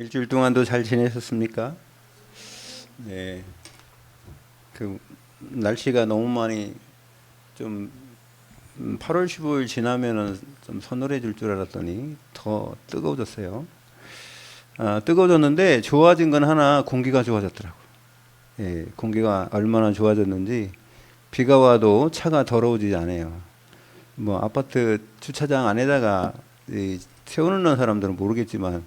일주일 동안도 잘 지내셨습니까? 네. 그 날씨가 너무 많이 좀 8월 15일 지나면은 좀 서늘해질 줄 알았더니 더 뜨거워졌어요. 뜨거워졌는데 좋아진 건 하나 공기가 좋아졌더라고. 예, 공기가 얼마나 좋아졌는지 비가 와도 차가 더러워지지 않아요. 뭐 아파트 주차장 안에다가 세워놓는 사람들은 모르겠지만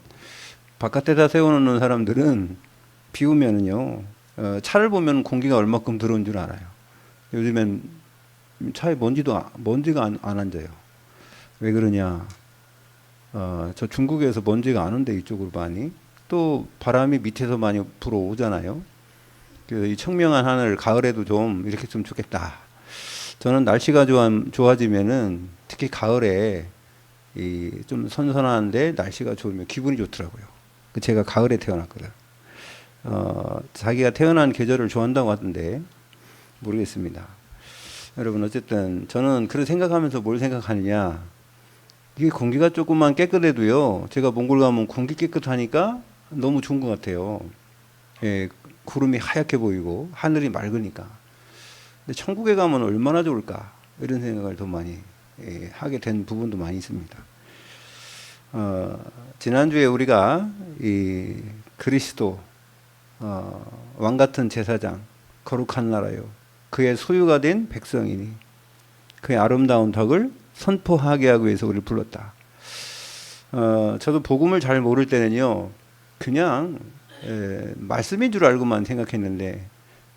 바깥에다 세워놓는 사람들은 비 오면은요, 차를 보면 공기가 얼마큼 들어온 줄 알아요. 요즘엔 차에 먼지가 안 앉아요. 왜 그러냐? 저 중국에서 먼지가 안 온대, 이쪽으로 많이. 또 바람이 밑에서 많이 불어오잖아요. 그래서 이 청명한 하늘, 가을에도 좀 이렇게 좀 좋겠다. 저는 날씨가 좋아지면은 특히 가을에 좀 선선한데 날씨가 좋으면 기분이 좋더라고요. 제가 가을에 태어났거든. 자기가 태어난 계절을 좋아한다고 하던데 모르겠습니다. 여러분 어쨌든 저는 그렇게 생각하면서 뭘 생각하느냐, 이게 공기가 조금만 깨끗해도요, 제가 몽골 가면 공기 깨끗하니까 너무 좋은 것 같아요. 예, 구름이 하얗게 보이고 하늘이 맑으니까. 근데 천국에 가면 얼마나 좋을까, 이런 생각을 더 많이 하게 된 부분도 많이 있습니다. 지난주에 우리가 이 그리스도 왕 같은 제사장, 거룩한 나라요, 그의 소유가 된 백성이니 그의 아름다운 덕을 선포하게 하기 위해서 우리를 불렀다. 저도 복음을 잘 모를 때는요, 그냥 말씀인 줄 알고만 생각했는데,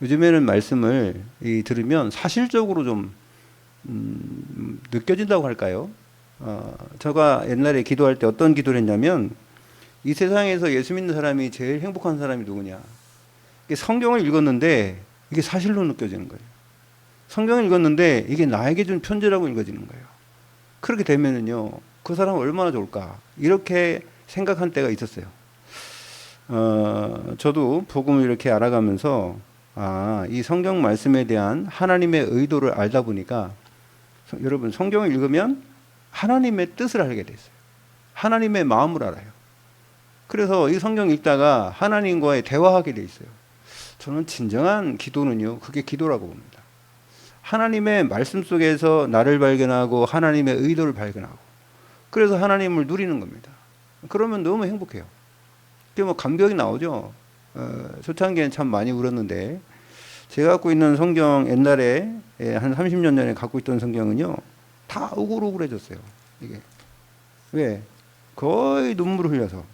요즘에는 말씀을 들으면 사실적으로 좀 느껴진다고 할까요? 제가 옛날에 기도할 때 어떤 기도를 했냐면, 이 세상에서 예수 믿는 사람이 제일 행복한 사람이 누구냐? 성경을 읽었는데 이게 사실로 느껴지는 거예요. 성경을 읽었는데 이게 나에게 준 편지라고 읽어지는 거예요. 그렇게 되면은요, 그 사람은 얼마나 좋을까, 이렇게 생각한 때가 있었어요. 저도 복음을 이렇게 알아가면서 이 성경 말씀에 대한 하나님의 의도를 알다 보니까, 여러분 성경을 읽으면 하나님의 뜻을 알게 됐어요. 하나님의 마음을 알아요. 그래서 이 성경 읽다가 하나님과의 대화하게 돼 있어요. 저는 진정한 기도는요, 그게 기도라고 봅니다. 하나님의 말씀 속에서 나를 발견하고 하나님의 의도를 발견하고, 그래서 하나님을 누리는 겁니다. 그러면 너무 행복해요. 그게 뭐 감격이 나오죠. 초창기엔 참 많이 울었는데, 제가 갖고 있는 성경, 옛날에 한 30년 전에 갖고 있던 성경은요, 다 우글우글해졌어요. 이게 왜? 거의 눈물을 흘려서.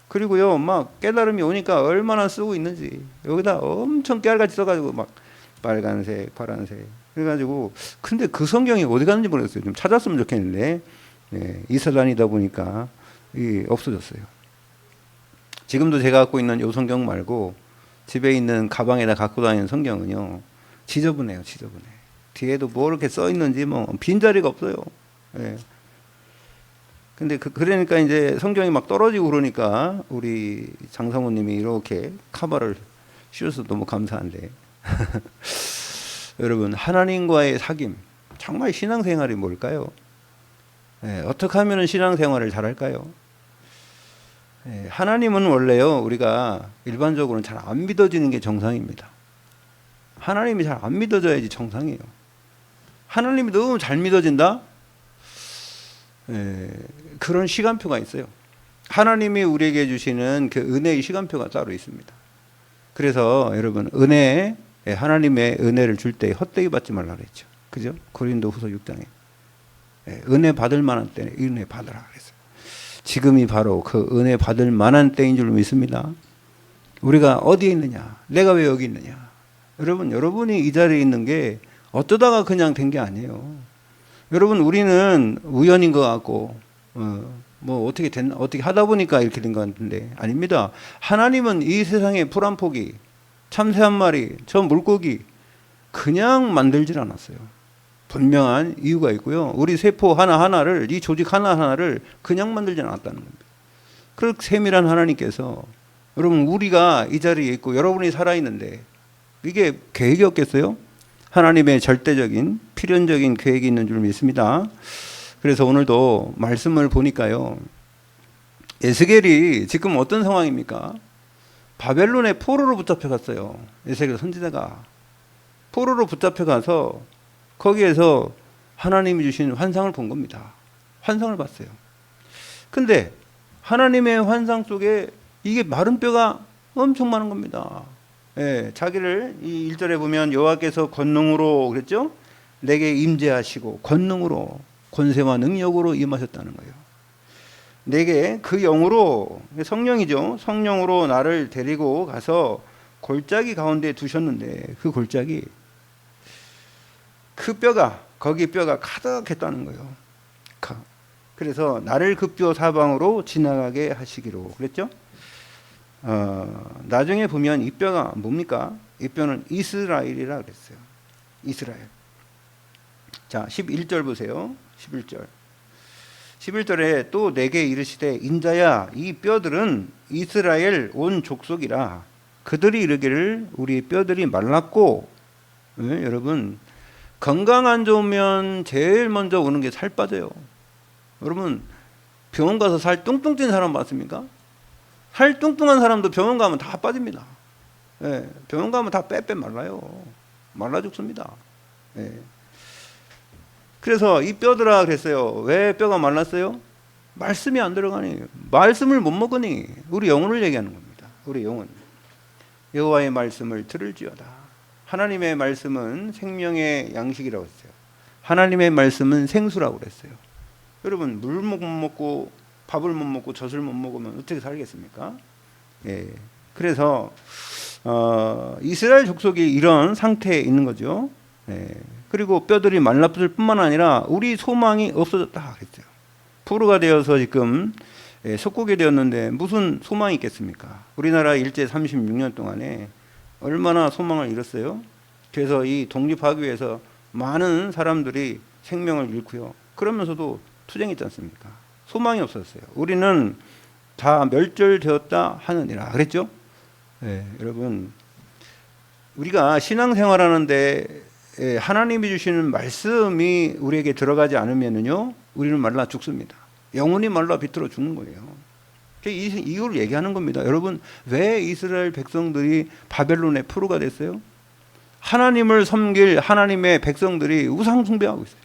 그리고요, 막 깨달음이 오니까 얼마나 쓰고 있는지 여기다 엄청 깨알같이 써가지고 막 빨간색, 파란색 그래가지고, 근데 그 성경이 어디 갔는지 모르겠어요. 좀 찾았으면 좋겠는데, 이사 다니다 보니까 없어졌어요. 지금도 제가 갖고 있는 이 성경 말고 집에 있는 가방에다 갖고 다니는 성경은요, 지저분해요, 지저분해. 뒤에도 뭐 이렇게 써 있는지 뭐 빈자리가 없어요. 예. 근데 그러니까 이제 성경이 막 떨어지고 그러니까 우리 장사모님이 이렇게 카바를 씌워서 너무 감사한데 여러분, 하나님과의 사귐, 정말 신앙생활이 뭘까요? 어떻게 하면 신앙생활을 잘할까요? 하나님은 원래요, 우리가 일반적으로는 잘 안 믿어지는 게 정상입니다. 하나님이 잘 안 믿어져야지 정상이에요. 하나님이 너무 잘 믿어진다? 그런 시간표가 있어요. 하나님이 우리에게 주시는 그 은혜의 시간표가 따로 있습니다. 그래서 여러분, 하나님의 은혜를 줄 때 헛되이 받지 말라 그랬죠. 그죠? 고린도후서 6장에 은혜 받을 만한 때에 은혜 받으라 그랬어요. 지금이 바로 그 은혜 받을 만한 때인 줄 믿습니다. 우리가 어디에 있느냐? 내가 왜 여기 있느냐? 여러분이 이 자리에 있는 게 어쩌다가 그냥 된 게 아니에요. 여러분, 우리는 우연인 것 같고, 뭐 어떻게 하다 보니까 이렇게 된 것 같은데, 아닙니다. 하나님은 이 세상에 풀 한 포기, 참새 한 마리, 저 물고기 그냥 만들질 않았어요. 분명한 이유가 있고요. 우리 세포 하나하나를, 이 조직 하나하나를 그냥 만들지 않았다는 겁니다. 그렇게 세밀한 하나님께서, 여러분, 우리가 이 자리에 있고 여러분이 살아있는데 이게 계획이 없겠어요? 하나님의 절대적인 필연적인 계획이 있는 줄 믿습니다. 그래서 오늘도 말씀을 보니까요, 에스겔이 지금 어떤 상황입니까? 바벨론의 포로로 붙잡혀 갔어요. 에스겔 선지자가 포로로 붙잡혀 가서 거기에서 하나님이 주신 환상을 본 겁니다. 환상을 봤어요. 근데 하나님의 환상 속에 이게 마른 뼈가 엄청 많은 겁니다. 예, 자기를 이 1절에 보면 여호와께서 권능으로 그랬죠? 내게 임재하시고 권능으로 권세와 능력으로 임하셨다는 거예요. 내게 그 영으로 성령이죠. 성령으로 나를 데리고 가서 골짜기 가운데 두셨는데 그 골짜기 그 뼈가 거기 뼈가 가득했다는 거예요. 그래서 나를 그 뼈 사방으로 지나가게 하시기로 그랬죠. 나중에 보면 이 뼈가 뭡니까? 이 뼈는 이스라엘이라 그랬어요. 이스라엘. 자, 11절 보세요. 11절에 또 내게 이르시되 인자야 이 뼈들은 이스라엘 온 족속이라 그들이 이르기를 우리 뼈들이 말랐고 네, 여러분 건강 안 좋으면 제일 먼저 오는 게 살 빠져요. 여러분 병원 가서 살 뚱뚱 찐 사람 봤습니까? 살 뚱뚱한 사람도 병원 가면 다 빠집니다. 예, 병원 가면 다 빼빼 말라요. 말라 죽습니다. 예. 그래서 이 뼈들아 그랬어요. 왜 뼈가 말랐어요? 말씀이 안 들어가니, 말씀을 못 먹으니. 우리 영혼을 얘기하는 겁니다. 우리 영혼. 여호와의 말씀을 들을지어다. 하나님의 말씀은 생명의 양식이라고 했어요. 하나님의 말씀은 생수라고 그랬어요. 여러분 물 못 먹고 밥을 못 먹고 젖을 못 먹으면 어떻게 살겠습니까? 예. 그래서 이스라엘 족속이 이런 상태에 있는 거죠. 예. 그리고 뼈들이 말라붙을 뿐만 아니라 우리 소망이 없어졌다 그랬어요. 포로가 되어서 지금 속국이 되었는데 무슨 소망이 있겠습니까? 우리나라 일제 36년 동안에 얼마나 소망을 잃었어요. 그래서 이 독립하기 위해서 많은 사람들이 생명을 잃고요. 그러면서도 투쟁했지 않습니까? 소망이 없었어요. 우리는 다 멸절되었다 하느니라 그랬죠. 네, 여러분 우리가 신앙생활하는데 하나님이 주시는 말씀이 우리에게 들어가지 않으면요 우리는 말라 죽습니다. 영혼이 말라 비틀어 죽는 거예요. 이걸 얘기하는 겁니다. 여러분 왜 이스라엘 백성들이 바벨론의 포로가 됐어요? 하나님을 섬길 하나님의 백성들이 우상 숭배하고 있어요.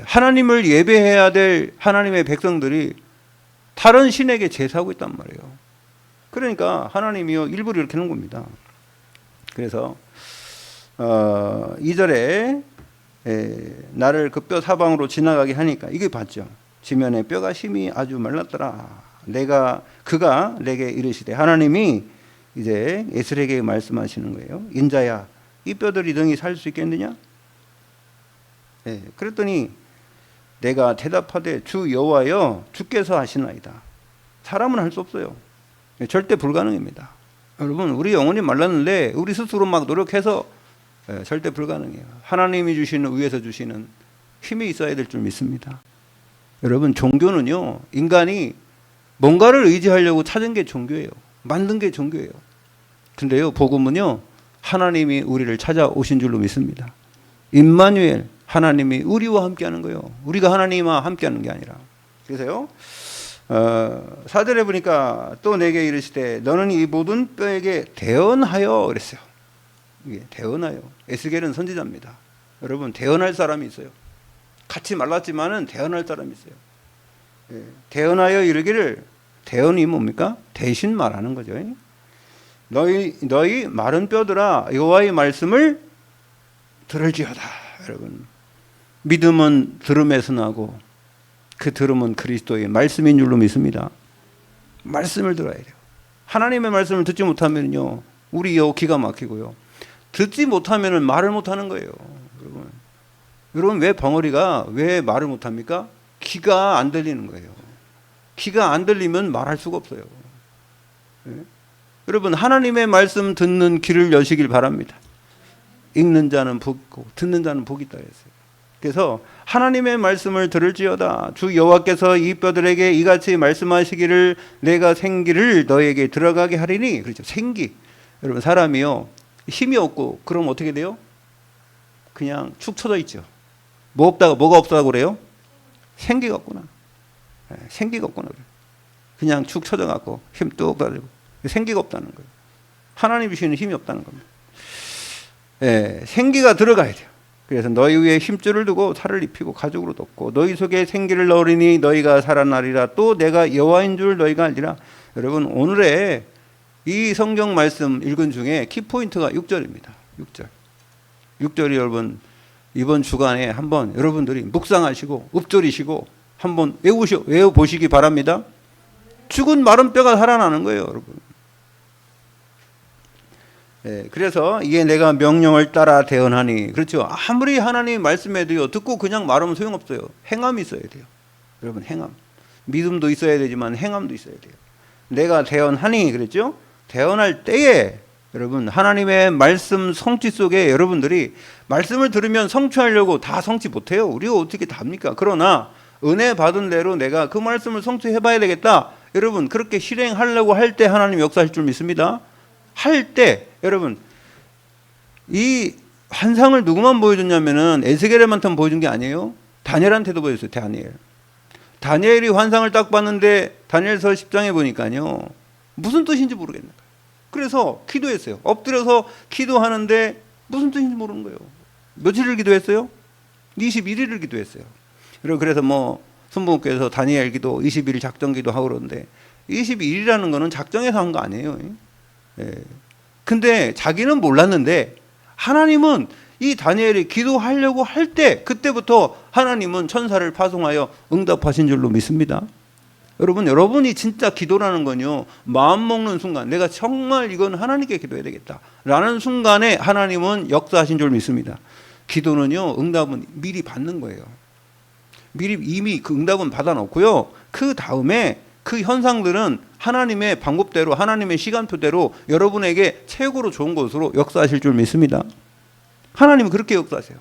하나님을 예배해야 될 하나님의 백성들이 다른 신에게 제사하고 있단 말이에요. 그러니까 하나님이요 일부러 이렇게 하는 겁니다. 그래서 2절에 나를 그 뼈 사방으로 지나가게 하니까 이게 봤죠. 지면에 뼈가 심히 아주 말랐더라. 그가 내게 이르시되 하나님이 이제 에스겔에게 말씀하시는 거예요. 인자야 이 뼈들이 능히 살 수 있겠느냐? 네, 그랬더니 내가 대답하되 주 여호와여 주께서 하시나이다. 사람은 할 수 없어요. 절대 불가능입니다. 여러분 우리 영혼이 말랐는데 우리 스스로 막 노력해서 절대 불가능해요. 하나님이 주시는 위에서 주시는 힘이 있어야 될 줄 믿습니다. 여러분 종교는요 인간이 뭔가를 의지하려고 찾은 게 종교예요. 만든 게 종교예요. 근데요 복음은요 하나님이 우리를 찾아오신 줄로 믿습니다. 임마누엘 하나님이 우리와 함께하는 거예요. 우리가 하나님과 함께하는 게 아니라. 그래서요 4절에 보니까 또 내게 이르시되 너는 이 모든 뼈에게 대언하여 그랬어요. 이게 대언하여. 에스겔은 선지자입니다. 여러분 대언할 사람이 있어요. 같이 말랐지만은 대언할 사람이 있어요. 예, 대언하여 이르기를. 대언이 뭡니까? 대신 말하는 거죠. 너희 마른 뼈들아 여호와의 말씀을 들을지어다. 여러분 믿음은 들음에서 나고 그 들음은 그리스도의 말씀인 줄로 믿습니다. 말씀을 들어야 돼요. 하나님의 말씀을 듣지 못하면요 우리 기가 막히고요. 듣지 못하면 말을 못하는 거예요. 여러분 왜 벙어리가 왜 말을 못합니까? 귀가 안 들리는 거예요. 귀가 안 들리면 말할 수가 없어요. 네? 여러분 하나님의 말씀 듣는 귀를 여시길 바랍니다. 읽는 자는 복이 있고 듣는 자는 복이 있다 했어요. 그래서 하나님의 말씀을 들을지어다. 주 여호와께서 이 뼈들에게 이같이 말씀하시기를 내가 생기를 너에게 들어가게 하리니. 그렇죠. 생기. 여러분 사람이요 힘이 없고 그럼 어떻게 돼요? 그냥 축 처져 있죠. 뭐가 없다고 그래요? 생기가 없구나. 생기가 없구나. 그냥 축 처져갖고 힘 뚝 가지고 생기가 없다는 거예요. 하나님 주시는 힘이 없다는 겁니다. 예, 생기가 들어가야 돼요. 그래서 너희 위에 힘줄을 두고 살을 입히고 가죽으로 덮고 너희 속에 생기를 넣으리니 너희가 살아나리라. 또 내가 여호와인 줄 너희가 알리라. 여러분 오늘의 이 성경 말씀 읽은 중에 키포인트가 6절입니다. 6절. 6절이 여러분 이번 주간에 한번 여러분들이 묵상하시고 읊조리시고 한번 외워보시기 바랍니다. 죽은 마른 뼈가 살아나는 거예요, 여러분. 예, 그래서 이게 내가 명령을 따라 대언하니, 그렇죠. 아무리 하나님 말씀해도요, 듣고 그냥 말하면 소용없어요. 행함이 있어야 돼요. 여러분, 행함. 믿음도 있어야 되지만 행함도 있어야 돼요. 내가 대언하니, 그랬죠. 대언할 때에 여러분 하나님의 말씀 성취 속에 여러분들이 말씀을 들으면 성취하려고 다 성취 못해요. 우리가 어떻게 다 합니까? 그러나 은혜 받은 대로 내가 그 말씀을 성취해 봐야 되겠다. 여러분 그렇게 실행하려고 할 때 하나님 역사할 줄 믿습니다. 할 때 여러분 이 환상을 누구만 보여줬냐면은 에스겔한테만 보여준 게 아니에요. 다니엘한테도 보여줬어요. 다니엘이 환상을 딱 봤는데 다니엘서 10장에 보니까요 무슨 뜻인지 모르겠는 거예요. 그래서 기도했어요. 엎드려서 기도하는데 무슨 뜻인지 모르는 거예요. 며칠을 기도했어요? 21일을 기도했어요. 그래서 뭐 순복음교회에서 다니엘 기도 21일 작정 기도하고 그러는데 21일이라는 거는 작정해서 한 거 아니에요. 예. 근데 자기는 몰랐는데 하나님은 이 다니엘이 기도하려고 할 때 그때부터 하나님은 천사를 파송하여 응답하신 줄로 믿습니다. 여러분이 진짜 기도라는 건요 마음 먹는 순간 내가 정말 이건 하나님께 기도해야 되겠다 라는 순간에 하나님은 역사하신 줄 믿습니다. 기도는요 응답은 미리 받는 거예요. 미리 이미 그 응답은 받아놓고요 그 다음에 그 현상들은 하나님의 방법대로 하나님의 시간표대로 여러분에게 최고로 좋은 것으로 역사하실 줄 믿습니다. 하나님은 그렇게 역사하세요.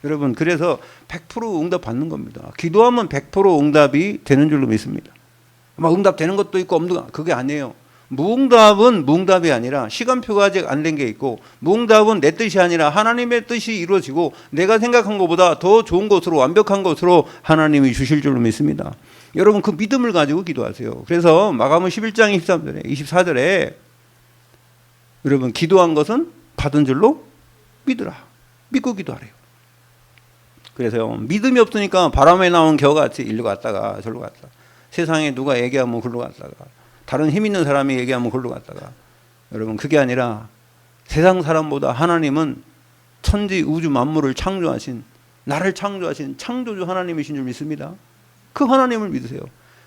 여러분 그래서 100% 응답 받는 겁니다. 기도하면 100% 응답이 되는 줄로 믿습니다. 막 응답 되는 것도 있고 없는 거 그게 아니에요. 무응답은 무응답이 아니라 시간표가 아직 안 된 게 있고 무응답은 내 뜻이 아니라 하나님의 뜻이 이루어지고 내가 생각한 것보다 더 좋은 것으로 완벽한 것으로 하나님이 주실 줄로 믿습니다. 여러분 그 믿음을 가지고 기도하세요. 그래서 마가복음 11장 23절에 24절에 여러분 기도한 것은 받은 줄로 믿으라. 믿고 기도하래요. 그래서 믿음이 없으니까 바람에 나온 겨같이 일로 갔다가 저로 갔다가 세상에 누가 얘기하면 글로 갔다가 다른 힘 있는 사람이 얘기하면 글로 갔다가 여러분 그게 아니라 세상 사람보다 하나님은 천지 우주 만물을 창조하신 나를 창조하신 창조주 하나님이신 줄 믿습니다. 그 하나님을 믿으세요.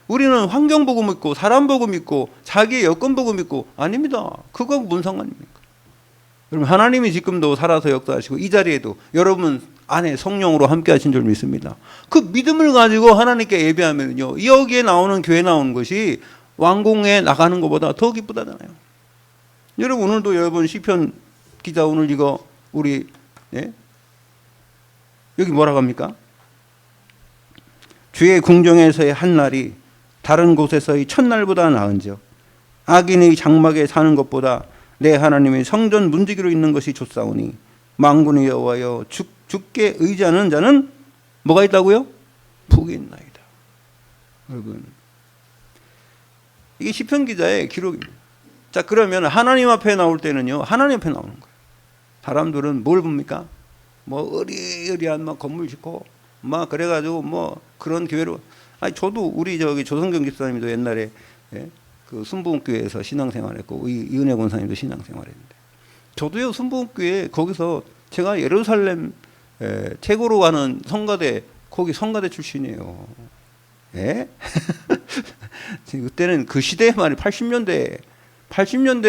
우리는 환경 보고 믿고 사람 보고 믿고 자기의 여건 보고 믿고 아닙니다. 그거 뭔 상관입니까? 여러분 하나님이 지금도 살아서 역사하시고 이 자리에도 여러분 안에 성령으로 함께 하신 줄 믿습니다. 그 믿음을 가지고 하나님께 예배하면요 여기에 나오는 교회 나오는 것이 왕궁에 나가는 것보다 더 기쁘다잖아요. 여러분 오늘도 여러분 시편 기자 오늘 이거 우리 여기 뭐라고 합니까? 주의 궁정에서의 한 날이 다른 곳에서의 첫날보다 나은지요. 악인의 장막에 사는 것보다 내 하나님의 성전 문지기로 있는 것이 좋사오니 만군의 여호와여 주께 의지하는 자는 뭐가 있다고요? 복이 있나이다. 여러분 이게 시편 기자의 기록입니다. 자 그러면 하나님 앞에 나올 때는요 하나님 앞에 나오는 거예요. 사람들은 뭘 봅니까? 뭐 의리의리한 막 건물 짓고 막 그래가지고 뭐 그런 교회로 아니 저도 우리 저기 조성경 집사님도 옛날에 그 순복음교회에서 신앙생활했고 이은혜 권사님도 신앙생활했는데 저도요 순복음교회 거기서 제가 예루살렘 최고로 가는 성가대 거기 성가대 출신이에요. 예? 그때는 그 시대의 말이 80년대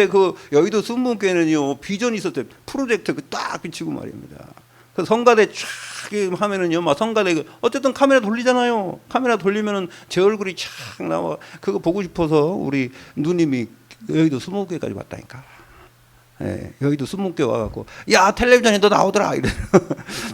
그 여의도 순복음교회는요 비전이 있었대요. 프로젝트 딱 비치고 말입니다. 그 성가대 쫙 하면은요 막 성가대 어쨌든 카메라 돌리잖아요. 카메라 돌리면은 제 얼굴이 쫙 나와. 그거 보고 싶어서 우리 누님이 여의도 순복음교회까지 왔다니까. 예, 여의도 순복음교회 와갖고 야 텔레비전에 너 나오더라 이래.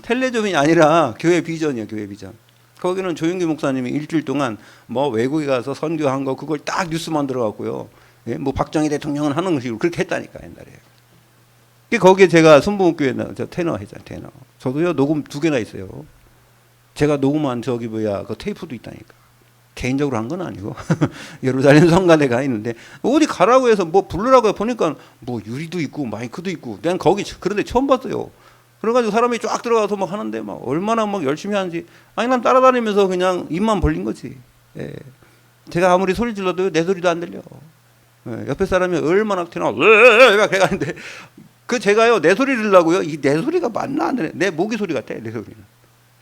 텔레비전이 아니라 교회 비전이야. 교회 비전. 거기는 조윤기 목사님이 일주일 동안 뭐 외국에 가서 선교한 거 그걸 딱 뉴스 만들어갖고요. 예, 뭐 박정희 대통령은 하는 식으로 그렇게 했다니까 옛날에. 거기에 제가 순복음교회 저 테너 했잖아요. 테너. 저도요 녹음 2개나 있어요. 제가 녹음한 저기 그 테이프도 있다니까. 개인적으로 한 건 아니고 예루살렘 성가대가 있는데 어디 가라고 해서 뭐 부르라고 해 보니까 뭐 유리도 있고 마이크도 있고 난 거기 그런데 처음 봤어요. 그래가지고 사람이 쫙 들어가서 막 하는데 막 얼마나 막 열심히 하는지 아니 난 따라다니면서 그냥 입만 벌린 거지. 예. 제가 아무리 소리 질러도 내 소리도 안 들려. 예. 옆에 사람이 얼마나 튀나 왜 그래가는데 그 제가요 내 소리 들으려고요 이 내 소리가 맞나 안 되네 내 모기 소리 같아 내 소리는.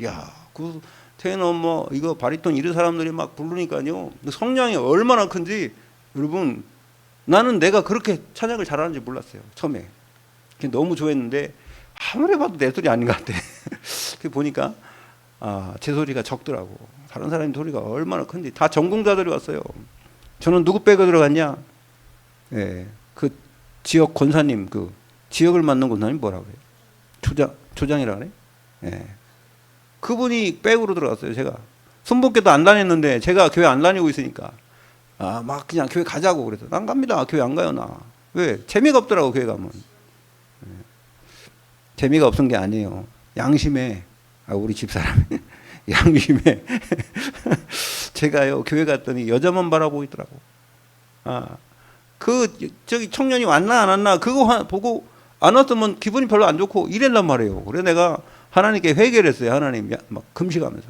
야 그 테너 뭐 이거 바리톤 이런 사람들이 막 부르니까요 성량이 얼마나 큰지 여러분 나는 내가 그렇게 찬양을 잘하는지 몰랐어요 처음에. 너무 좋아했는데 아무리 봐도 내 소리 아닌 것 같아. 보니까 제 소리가 적더라고. 다른 사람 소리가 얼마나 큰지. 다 전공자들이 왔어요. 저는 누구 빼고 들어갔냐? 예, 그 지역 권사님, 그 지역을 맡는 권사님 뭐라고 해요? 조장이라 그래? 예. 그분이 백으로 들어갔어요. 제가 순복교도 안 다녔는데 제가 교회 안 다니고 있으니까 막 그냥 교회 가자고 그래서 난 갑니다. 교회 안 가요 나. 왜? 재미가 없더라고 교회 가면. 재미가 없은 게 아니에요. 양심에 우리 집사람이 양심에 제가요 교회 갔더니 여자만 바라보고 있더라고. 그 저기 청년이 왔나 안 왔나 그거 보고 안 왔으면 기분이 별로 안 좋고 이랬단 말이에요. 그래서 내가 하나님께 회개를 했어요. 하나님 막 금식하면서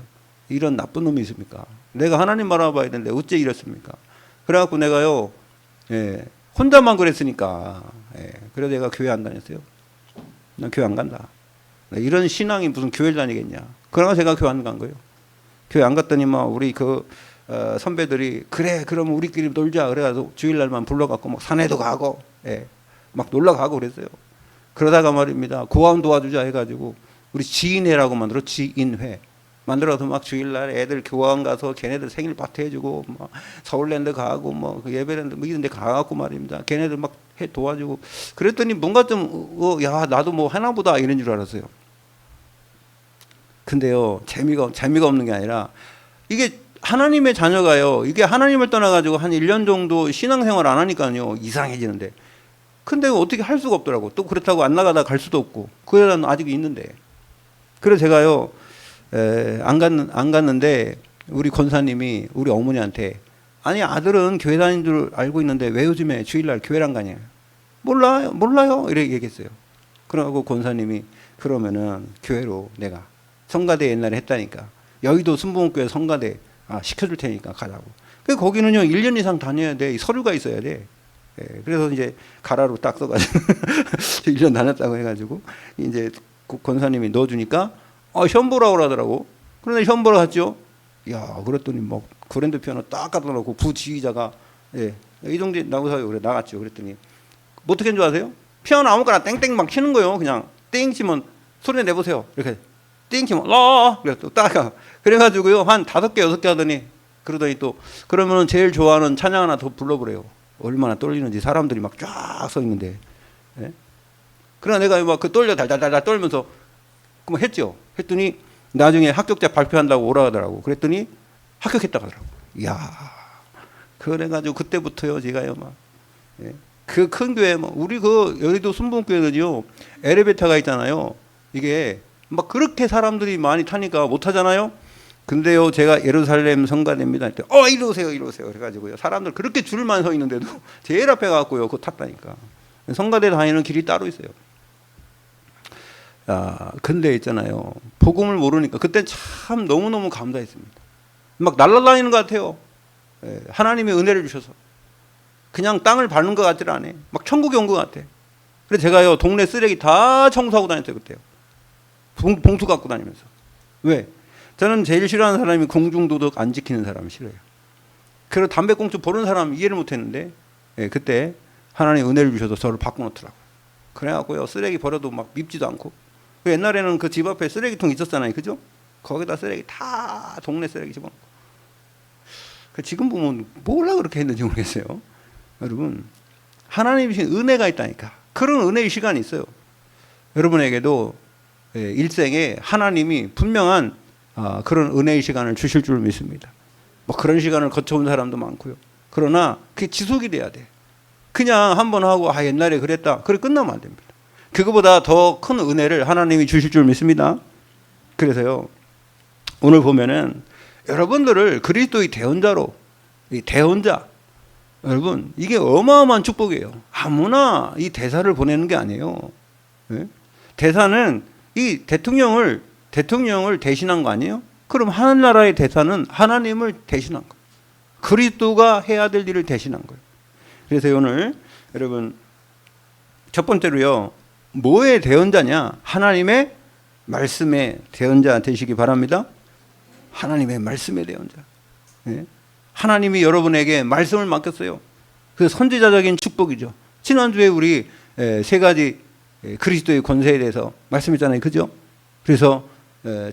이런 나쁜 놈이 있습니까? 내가 하나님 바라봐야 되는데 어째 이랬습니까? 그래갖고 내가요 혼자만 그랬으니까 그래서 내가 교회 안 다녔어요. 난 교회 안 간다. 이런 신앙이 무슨 교회를 다니겠냐. 그러나 제가 교회 안 간 거예요. 교회 안 갔더니 막 우리 그 선배들이 그래 그러면 우리끼리 놀자 그래가지고 주일날만 불러갖고 막 산에도 가고 막 놀러 가고 그랬어요. 그러다가 말입니다. 고아원 도와주자 해가지고 우리 지인회라고 만들어 지인회 만들어서 막 주일날 애들 교환 가서 걔네들 생일 파티 해주고 막 서울랜드 가고 뭐 예배랜드 뭐 이런 데 가갖고 말입니다. 걔네들 막 해 도와주고 그랬더니 뭔가 좀 야 나도 뭐 하나보다 이런 줄 알았어요. 근데요 재미가 없는 게 아니라 이게 하나님의 자녀가요 이게 하나님을 떠나가지고 한 1년 정도 신앙생활 안 하니까요 이상해지는데 근데 어떻게 할 수가 없더라고. 또 그렇다고 안 나가다 갈 수도 없고 그 여자는 아직 있는데 그래서 제가요 안 갔는데 우리 권사님이 우리 어머니한테 아니 아들은 교회 다니는 줄 알고 있는데 왜 요즘에 주일날 교회를 안 가냐. 몰라요 이렇게 얘기했어요. 그러고 권사님이 그러면은 교회로 내가 성가대 옛날에 했다니까 여의도 순복음교회 성가대 시켜줄 테니까 가자고. 거기는요 1년 이상 다녀야 돼. 서류가 있어야 돼. 그래서 이제 가라로 딱 써가지고 1년 다녔다고 해가지고 이제 권사님이 넣어주니까 시험 보라고 그러더라고. 그런데 시험 보러 갔죠. 야 그랬더니 뭐 그랜드 피아노 딱 갖다 놓고 부지휘자가 이동재 나오세요. 그래 나갔죠. 그랬더니 뭐 어떻게 한 줄 아세요? 피아노 아무거나 땡땡 막 치는 거예요. 그냥 땡 치면 소리 내보세요. 이렇게 땡 치면 그래 또 딱 그래가지고요 한 5개 6개 하더니 그러더니 또 그러면은 제일 좋아하는 찬양 하나 더 불러보래요. 얼마나 떨리는지 사람들이 막 쫙 서 있는데. 그러나 내가 막 그 떨려 달달달 떨면서 그만 했죠. 했더니 나중에 합격자 발표한다고 오라 하더라고. 그랬더니 합격했다고 하더라고. 이야 그래가지고 그때부터요 제가요 막 그 큰 교회 뭐 우리 그 여의도 순복음교회는요 엘리베이터가 있잖아요. 이게 막 그렇게 사람들이 많이 타니까 못 타잖아요. 근데요 제가 예루살렘 성가대입니다. 이리 오세요 그래가지고요 사람들 그렇게 줄만 서 있는데도 제일 앞에 가고요 그거 탔다니까. 성가대 다니는 길이 따로 있어요. 근데 있잖아요 복음을 모르니까 그때 참 너무너무 감사했습니다. 막 날아다니는 것 같아요. 하나님의 은혜를 주셔서 그냥 땅을 밟는 것 같지 않아요. 막 천국에 온 것 같아. 그래서 제가요 동네 쓰레기 다 청소하고 다녔어요 그때요. 봉투 갖고 다니면서. 왜? 저는 제일 싫어하는 사람이 공중도덕 안 지키는 사람 싫어요. 그리고 담배꽁초 버리는 사람 이해를 못했는데 그때 하나님 은혜를 주셔서 저를 바꿔놓더라고요. 그래갖고요 쓰레기 버려도 막 밉지도 않고. 옛날에는 그 집 앞에 쓰레기통 있었잖아요, 그죠? 거기다 쓰레기 다 동네 쓰레기 집어넣고. 지금 보면 뭐라 그렇게 했는지 모르겠어요. 여러분 하나님이 주신 은혜가 있다니까. 그런 은혜의 시간이 있어요. 여러분에게도 일생에 하나님이 분명한 그런 은혜의 시간을 주실 줄 믿습니다. 뭐 그런 시간을 거쳐온 사람도 많고요. 그러나 그게 지속이 돼야 돼. 그냥 한번 하고 옛날에 그랬다. 그래 끝나면 안 됩니다. 그거보다 더 큰 은혜를 하나님이 주실 줄 믿습니다. 그래서요 오늘 보면은 여러분들을 그리스도의 대언자로, 이 대언자, 여러분 이게 어마어마한 축복이에요. 아무나 이 대사를 보내는 게 아니에요. 네? 대사는 이 대통령을 대신한 거 아니에요? 그럼 하늘나라의 대사는 하나님을 대신한 거예요. 그리스도가 해야 될 일을 대신한 거예요. 그래서 오늘 여러분 첫 번째로요, 뭐의 대언자냐? 하나님의 말씀의 대언자 되시기 바랍니다. 하나님의 말씀의 대언자. 네? 하나님이 여러분에게 말씀을 맡겼어요. 그 선지자적인 축복이죠. 지난주에 우리 세 가지 그리스도의 권세에 대해서 말씀했잖아요. 그죠? 그래서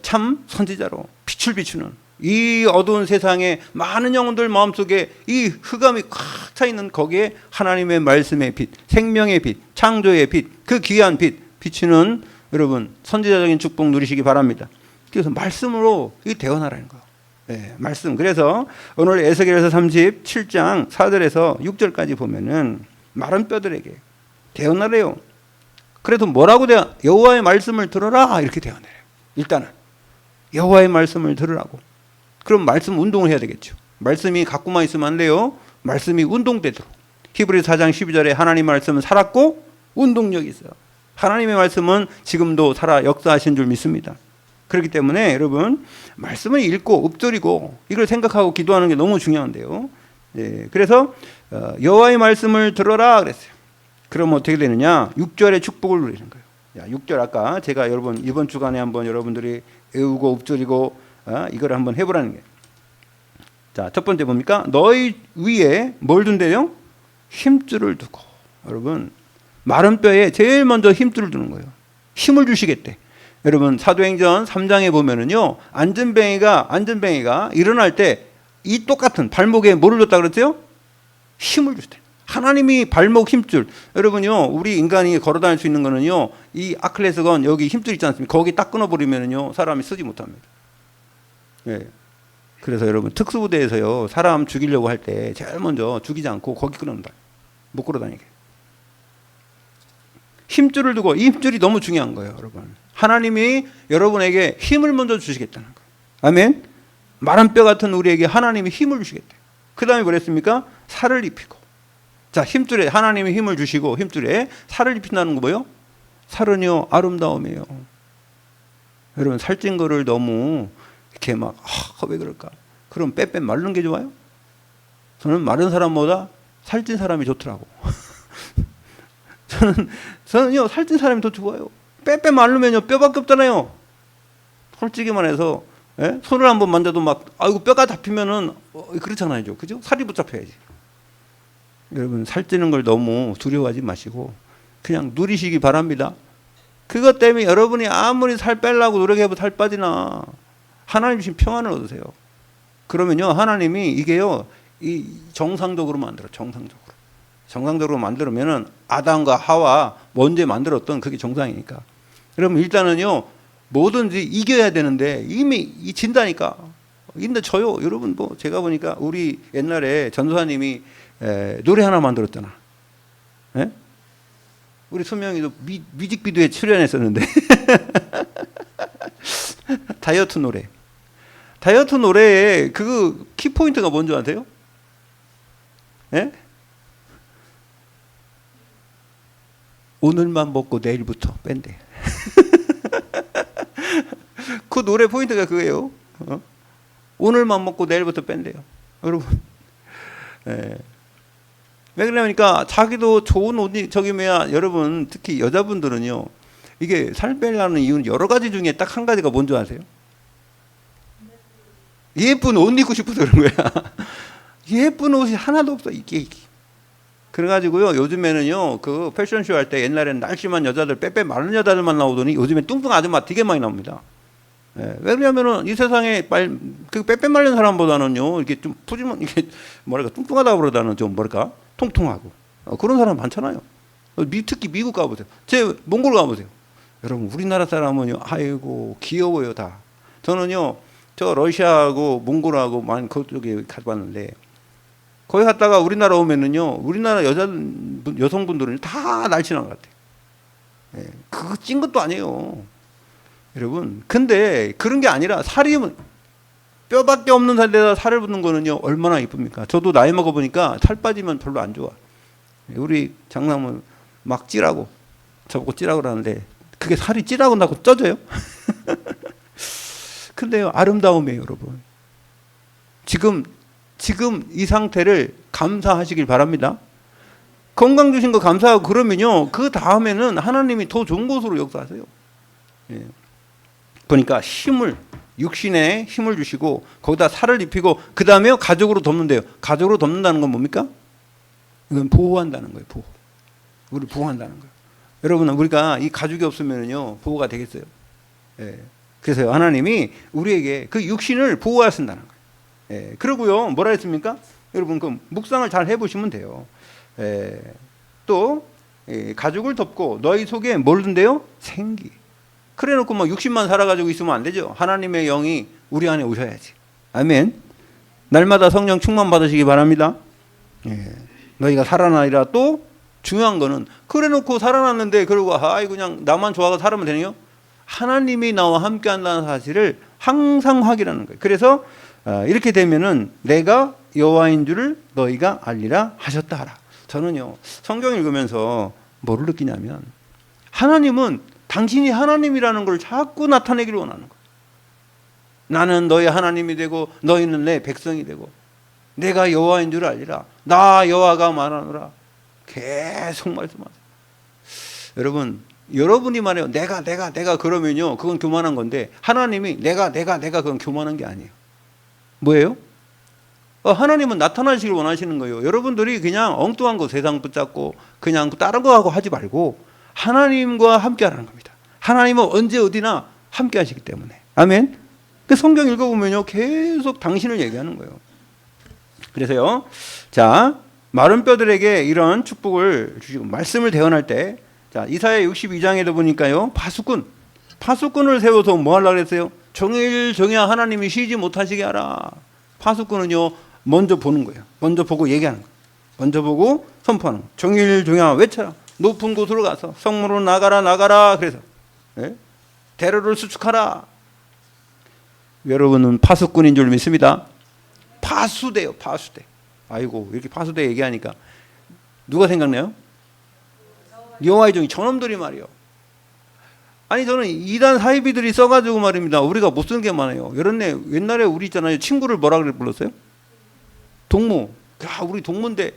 참 선지자로 빛을 비추는, 이 어두운 세상에 많은 영혼들 마음속에 이 흑암이 꽉 차 있는 거기에 하나님의 말씀의 빛, 생명의 빛, 창조의 빛, 그 귀한 빛 비추는 여러분 선지자적인 축복 누리시기 바랍니다. 그래서 말씀으로 이 대언하라는 거예요. 네, 말씀. 그래서 오늘 에스겔에서 37장 4절에서 6절까지 보면은 마른 뼈들에게 대언하래요. 그래도 뭐라고 여호와의 말씀을 들어라 이렇게 대언해요. 일단은 여호와의 말씀을 들으라고. 그럼 말씀 운동을 해야 되겠죠. 말씀이 갖고만 있으면 안 돼요. 말씀이 운동되도록. 히브리서 4장 12절에 하나님 말씀은 살았고 운동력이 있어요. 하나님의 말씀은 지금도 살아 역사하신 줄 믿습니다. 그렇기 때문에 여러분 말씀을 읽고 읊조리고 이걸 생각하고 기도하는 게 너무 중요한데요. 네, 그래서 여호와의 말씀을 들어라 그랬어요. 그럼 어떻게 되느냐? 6절의 축복을 누리는 거예요. 6절 아까 제가 여러분 이번 주간에 한번 여러분들이 외우고 읊조리고 이걸 한번 해보라는 거예요. 자, 첫 번째 뭡니까? 너희 위에 뭘 둔대요? 힘줄을 두고. 여러분 마른 뼈에 제일 먼저 힘줄을 두는 거예요. 힘을 주시겠대. 여러분 사도행전 3장에 보면은요, 안전뱅이가 일어날 때 이 똑같은 발목에 뭐를 줬다 그랬어요? 힘을 주시대. 하나님이 발목 힘줄. 여러분요, 우리 인간이 걸어 다닐 수 있는 거는요, 이 아클레스건 여기 힘줄 있지 않습니까? 거기 딱 끊어버리면은요, 사람이 쓰지 못합니다. 예. 그래서 여러분 특수부대에서요, 사람 죽이려고 할 때 제일 먼저 죽이지 않고 거기 끊는다. 못 걸어 다니게. 힘줄을 두고, 이 힘줄이 너무 중요한 거예요, 여러분. 하나님이 여러분에게 힘을 먼저 주시겠다는 거예요. 아멘. 마른 뼈 같은 우리에게 하나님이 힘을 주시겠대. 그 다음에 뭐랬습니까? 살을 입히고. 자, 힘줄에 하나님이 힘을 주시고 힘줄에 살을 입힌다는 거 뭐예요? 살은요 아름다움이에요. 여러분 살찐 거를 너무 이렇게 막 왜 그럴까? 그럼 빼빼 마른 게 좋아요? 저는 마른 사람보다 살찐 사람이 좋더라고. 저는요 살찐 사람이 더 좋아요. 빼빼 마르면요 뼈밖에 없잖아요. 솔직히만 해서 손을 한번 만져도 막 아이고 뼈가 잡히면은 그렇잖아요, 그죠? 살이 붙잡혀야지. 여러분 살찌는 걸 너무 두려워하지 마시고 그냥 누리시기 바랍니다. 그것 때문에 여러분이 아무리 살 빼려고 노력해도 살 빠지나 하나님 주신 평안을 얻으세요. 그러면요 하나님이 이게요 이 정상적으로 만들어. 정상적으로 만들면은 아담과 하와 먼저 만들었던 그게 정상이니까. 그러면 일단은요 뭐든지 이겨야 되는데 이미 진다니까. 근데 저요 여러분 뭐 제가 보니까 우리 옛날에 전도사님이 노래 하나 만들었잖아. 에? 우리 소명이도 뮤직비디오에 출연했었는데 다이어트 노래에 그 키포인트가 뭔지 아세요? 에? 오늘만 먹고 내일부터 뺀대. 그 노래 포인트가 그거예요. 오늘만 먹고 내일부터 뺀대요. 여러분. 왜 그러냐니까 자기도 좋은 옷이 저기 뭐야 여러분 특히 여자분들은요 이게 살 빼려는 이유는 여러 가지 중에 딱 한 가지가 뭔지 아세요? 예쁜 옷 입고 싶어서 그런 거야. 예쁜 옷이 하나도 없어 이게. 그래가지고요 요즘에는요 그 패션쇼 할 때 옛날에는 날씬한 여자들 빼빼 마른 여자들만 나오더니 요즘에 뚱뚱 아줌마 되게 많이 나옵니다. 왜 그러냐면은 이 세상에 그 빼빼 마른 사람보다는요 이렇게 좀 푸짐한 이게 뭐랄까 뚱뚱하다 보다는 좀 뭐랄까 통통하고 그런 사람 많잖아요. 특히 미국 가보세요. 몽골 가보세요. 여러분 우리나라 사람은요 아이고 귀여워요 다. 저는요 저 러시아하고 몽골하고 많이 그쪽에 가봤는데 거기 갔다가 우리나라 오면은요 우리나라 여성분들은 다 날씬한 것 같아요. 그거 찐 것도 아니에요. 여러분 근데 그런 게 아니라 살이 뼈밖에 없는 데다 살을 붙는 거는요 얼마나 이쁩니까? 저도 나이 먹어보니까 살 빠지면 별로 안 좋아. 우리 장남은 막 찌라고 저보고 찌라고 그러는데 그게 살이 찌라고 나고 쪄져요? 근데요 아름다움이에요 여러분. 지금 이 상태를 감사하시길 바랍니다. 건강 주신 거 감사하고 그러면요 그 다음에는 하나님이 더 좋은 곳으로 역사하세요. 예. 그러니까 육신에 힘을 주시고 거기다 살을 입히고 그 다음에 가족으로 덮는데요. 가족으로 덮는다는 건 뭡니까? 이건 보호한다는 거예요. 보호. 우리를 보호한다는 거예요. 여러분 우리가 이 가족이 없으면요 보호가 되겠어요. 예. 그래서 하나님이 우리에게 그 육신을 보호하신다는 거예요. 예. 그러고요 뭐라 했습니까? 여러분 그 묵상을 잘 해보시면 돼요. 예. 또 가족을 덮고 너희 속에 뭘 둔대요? 생기. 그래 놓고 막 60만 살아가지고 있으면 안 되죠. 하나님의 영이 우리 안에 오셔야지. 아멘. 날마다 성령 충만 받으시기 바랍니다. 예. 너희가 살아나리라. 또 중요한 거는 그래 놓고 살아났는데 그러고 그냥 나만 좋아하고 살면 되네요. 하나님이 나와 함께 한다는 사실을 항상 확인하는 거예요. 그래서 이렇게 되면은 내가 여호와인 줄을 너희가 알리라 하셨다 하라. 저는요 성경 읽으면서 뭐를 느끼냐면 하나님은 당신이 하나님이라는 걸 자꾸 나타내기를 원하는 거예요. 나는 너희 하나님이 되고 너희는 내 백성이 되고 내가 여호와인 줄 알리라. 나 여호와가 말하노라. 계속 말씀하세요. 여러분이 말해요. 내가 그러면요 그건 교만한 건데 하나님이 내가 그건 교만한 게 아니에요. 뭐예요? 하나님은 나타나시길 원하시는 거예요. 여러분들이 그냥 엉뚱한 거 세상 붙잡고 그냥 다른 거 하고 하지 말고 하나님과 함께 하라는 겁니다. 하나님은 언제 어디나 함께 하시기 때문에. 아멘. 그 성경 읽어보면요 계속 당신을 얘기하는 거예요. 그래서요 자 마른 뼈들에게 이런 축복을 주시고 말씀을 대언할 때 자 이사야 62장에도 보니까요 파수꾼을 세워서 뭐 하려고 그랬어요? 정일정야 하나님이 쉬지 못하시게 하라. 파수꾼은요 먼저 보는 거예요. 먼저 보고 얘기하는 거예요. 먼저 보고 선포하는 거예요. 정일정야 외쳐라. 높은 곳으로 가서 성문으로 나가라. 그래서 대로를 수축하라. 여러분은 파수꾼인 줄 믿습니다. 파수대요. 파수대. 아이고 이렇게 파수대 얘기하니까 누가 생각나요? 여호와의 종이 저놈들이 말이요. 아니 저는 이단 사이비들이 써가지고 말입니다. 우리가 못 쓰는 게 많아요. 이런데 옛날에 우리 있잖아요. 친구를 뭐라 그래 불렀어요? 동무. 우리 동무인데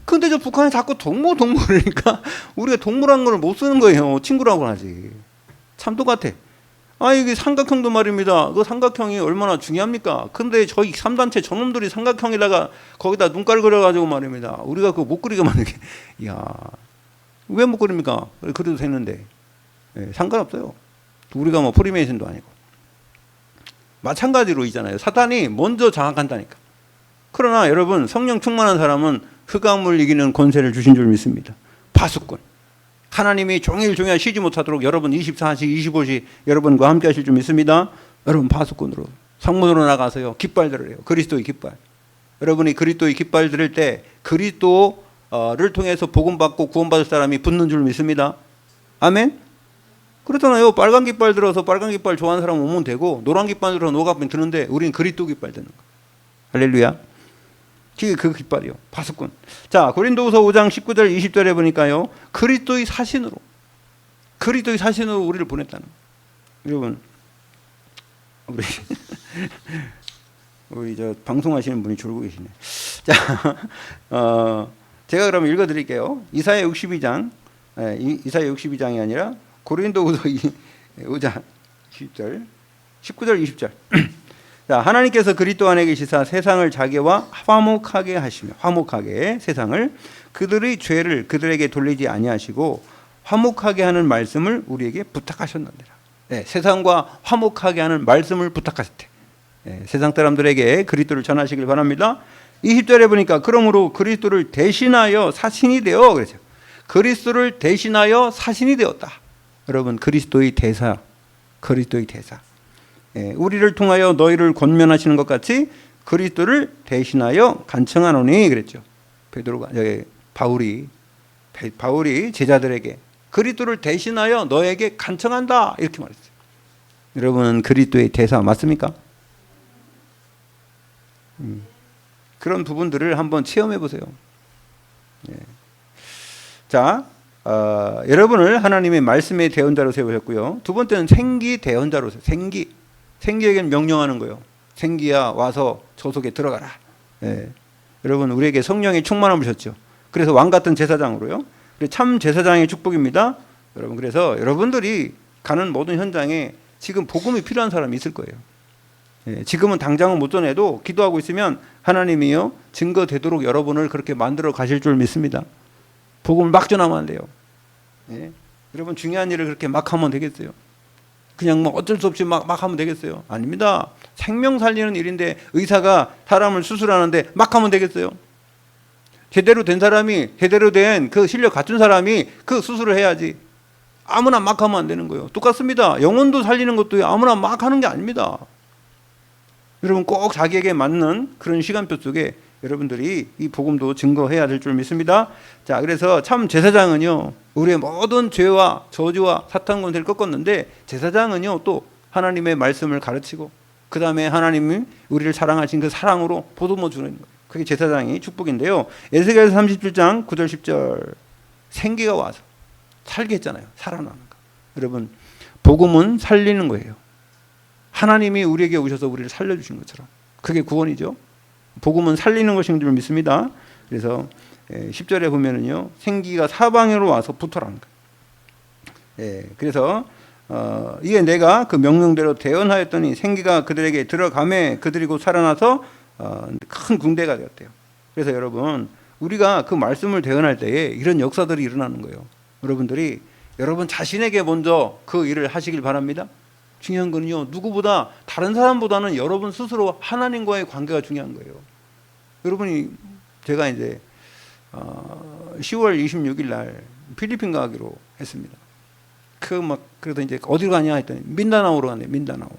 근데 저 북한에 자꾸 동무 그러니까 우리가 동무라는 걸 못 쓰는 거예요. 친구라고 하지. 참 똑같아. 이게 삼각형도 말입니다. 그 삼각형이 얼마나 중요합니까? 근데 저희 3단체 저놈들이 삼각형에다가 거기다 눈깔 그려가지고 말입니다. 우리가 그거 못 그리게 만들게. 이야, 왜 못 그립니까? 그래도 되는데. 상관없어요. 우리가 뭐 프리메이슨도 아니고. 마찬가지로 있잖아요. 사탄이 먼저 장악한다니까. 그러나 여러분 성령 충만한 사람은 흑암을 이기는 권세를 주신 줄 믿습니다. 파수꾼. 하나님이 종일종일 쉬지 못하도록 여러분 24시 25시 여러분과 함께 하실 줄 믿습니다. 여러분 파수꾼으로 성문으로 나가서요 깃발들을 해요. 그리스도의 깃발. 여러분이 그리스도의 깃발 들을 때 그리스도를 통해서 복음받고 구원받을 사람이 붙는 줄 믿습니다. 아멘. 그렇잖아요. 빨간 깃발 들어서 빨간 깃발 좋아하는 사람 오면 되고 노란 깃발 들어서 노란 깃발 드는데 우리는 그리스도 깃발 드는 거예요. 할렐루야. 그 깃발이요. 파수꾼. 자, 고린도후서 5장 19절 20절에 보니까요. 그리스도의 사신으로 우리를 보냈다는 거예요. 여러분 우리 저 방송하시는 분이 졸고 계시네. 자, 제가 그러면 읽어 드릴게요. 이사야 62장. 이사야 62장이 아니라 고린도후서 5장 19절 20절. 자, 하나님께서 그리스도 안에 계시사 세상을 자기와 화목하게 하시며 세상을 그들의 죄를 그들에게 돌리지 아니하시고 화목하게 하는 말씀을 우리에게 부탁하셨느니라. 세상과 화목하게 하는 말씀을 부탁하셨대. 세상 사람들에게 그리스도를 전하시길 바랍니다. 20절에 보니까 그러므로 그리스도를 대신하여 사신이 되어 그렇죠. 그리스도를 대신하여 사신이 되었다. 여러분 그리스도의 대사. 우리를 통하여 너희를 권면하시는 것 같이 그리스도를 대신하여 간청하노니 그랬죠. 바울이 제자들에게 그리스도를 대신하여 너에게 간청한다 이렇게 말했어요. 여러분은 그리스도의 대사 맞습니까? 그런 부분들을 한번 체험해 보세요. 예. 자, 여러분을 하나님의 말씀의 대언자로 세우셨고요. 두 번째는 생기 대언자로 생기에게는 명령하는 거예요. 생기야 와서 저 속에 들어가라. 예. 여러분 우리에게 성령의 충만함을 주셨죠. 그래서 왕 같은 제사장으로요. 참 제사장의 축복입니다. 여러분 그래서 여러분들이 가는 모든 현장에 지금 복음이 필요한 사람이 있을 거예요. 예. 지금은 당장은 못 전해도 기도하고 있으면 하나님이요 증거되도록 여러분을 그렇게 만들어 가실 줄 믿습니다. 복음을 막 전하면 안 돼요. 예. 여러분 중요한 일을 그렇게 막 하면 되겠어요? 그냥 뭐 어쩔 수 없이 막 하면 되겠어요? 아닙니다. 생명 살리는 일인데 의사가 사람을 수술하는데 막 하면 되겠어요? 제대로 된 사람이, 제대로 된 그 실력 갖춘 사람이 그 수술을 해야지. 아무나 막 하면 안 되는 거예요. 똑같습니다. 영혼도 살리는 것도 아무나 막 하는 게 아닙니다. 여러분 꼭 자기에게 맞는 그런 시간표 속에 여러분들이 이 복음도 증거해야 될 줄 믿습니다. 자, 그래서 참 제사장은요, 우리의 모든 죄와 저주와 사탄 권세를 꺾었는데, 제사장은요, 또 하나님의 말씀을 가르치고, 그 다음에 하나님이 우리를 사랑하신 그 사랑으로 보듬어 주는 거예요. 그게 제사장이 축복인데요. 에스겔서 37장 9절 10절 생기가 와서 살게 했잖아요. 살아나는 거. 여러분 복음은 살리는 거예요. 하나님이 우리에게 오셔서 우리를 살려주신 것처럼 그게 구원이죠. 복음은 살리는 것인 줄 믿습니다. 그래서 10절에 보면은요 생기가 사방으로 와서 붙어라는 거예요. 그래서 이에 내가 그 명령대로 대언하였더니 생기가 그들에게 들어가매 그들이 곧 살아나서 큰 군대가 되었대요. 그래서 여러분 우리가 그 말씀을 대언할 때에 이런 역사들이 일어나는 거예요. 여러분들이 여러분 자신에게 먼저 그 일을 하시길 바랍니다. 중요한 거는요 누구보다 다른 사람보다는 여러분 스스로 하나님과의 관계가 중요한 거예요. 여러분이 제가 이제 10월 26일 날 필리핀 가기로 했습니다. 그래서 이제 어디로 가냐 했더니 민다나오로 가네. 민다나오.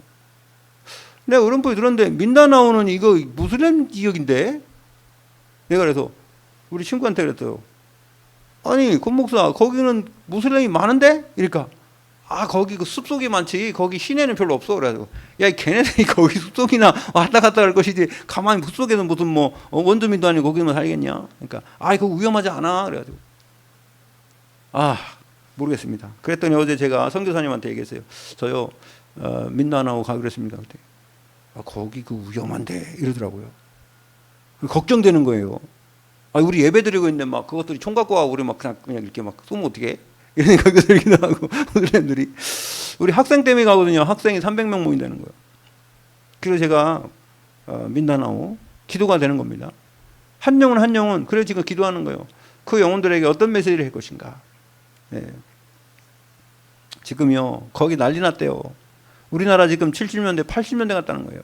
내가 어렴풋이 들었는데 민다나오는 이거 무슬림 지역인데 내가 그래서 우리 친구한테 그랬어요. 아니 권 목사 거기는 무슬림이 많은데? 이러니까 거기 그 숲속이 많지 거기 시내는 별로 없어. 그래가지고 야 걔네들이 거기 숲속이나 왔다 갔다 할 것이지 가만히 숲속에서 무슨 뭐 원주민도 아니고 거기만 살겠냐. 그러니까 그거 위험하지 않아. 그래가지고 모르겠습니다. 그랬더니 어제 제가 선교사님한테 얘기했어요. 저요 민다나오 가기로 했습니다. 그때 거기 그 위험한데 이러더라고요. 걱정되는 거예요. 우리 예배 드리고 있는데 막 그것들이 총 갖고 와고 우리 막 그냥 이렇게 막 쏘면 어떡해? 이런 생각이 들기도 하고 선생님들이 우리 학생 때문에 가거든요. 학생이 300명 모인다는 거예요. 그래서 제가 민다나오 기도가 되는 겁니다. 한 영은 그래서 지금 기도하는 거예요. 그 영혼들에게 어떤 메시지를 할 것인가. 지금요 거기 난리 났대요. 우리나라 지금 70년대 80년대 갔다는 거예요.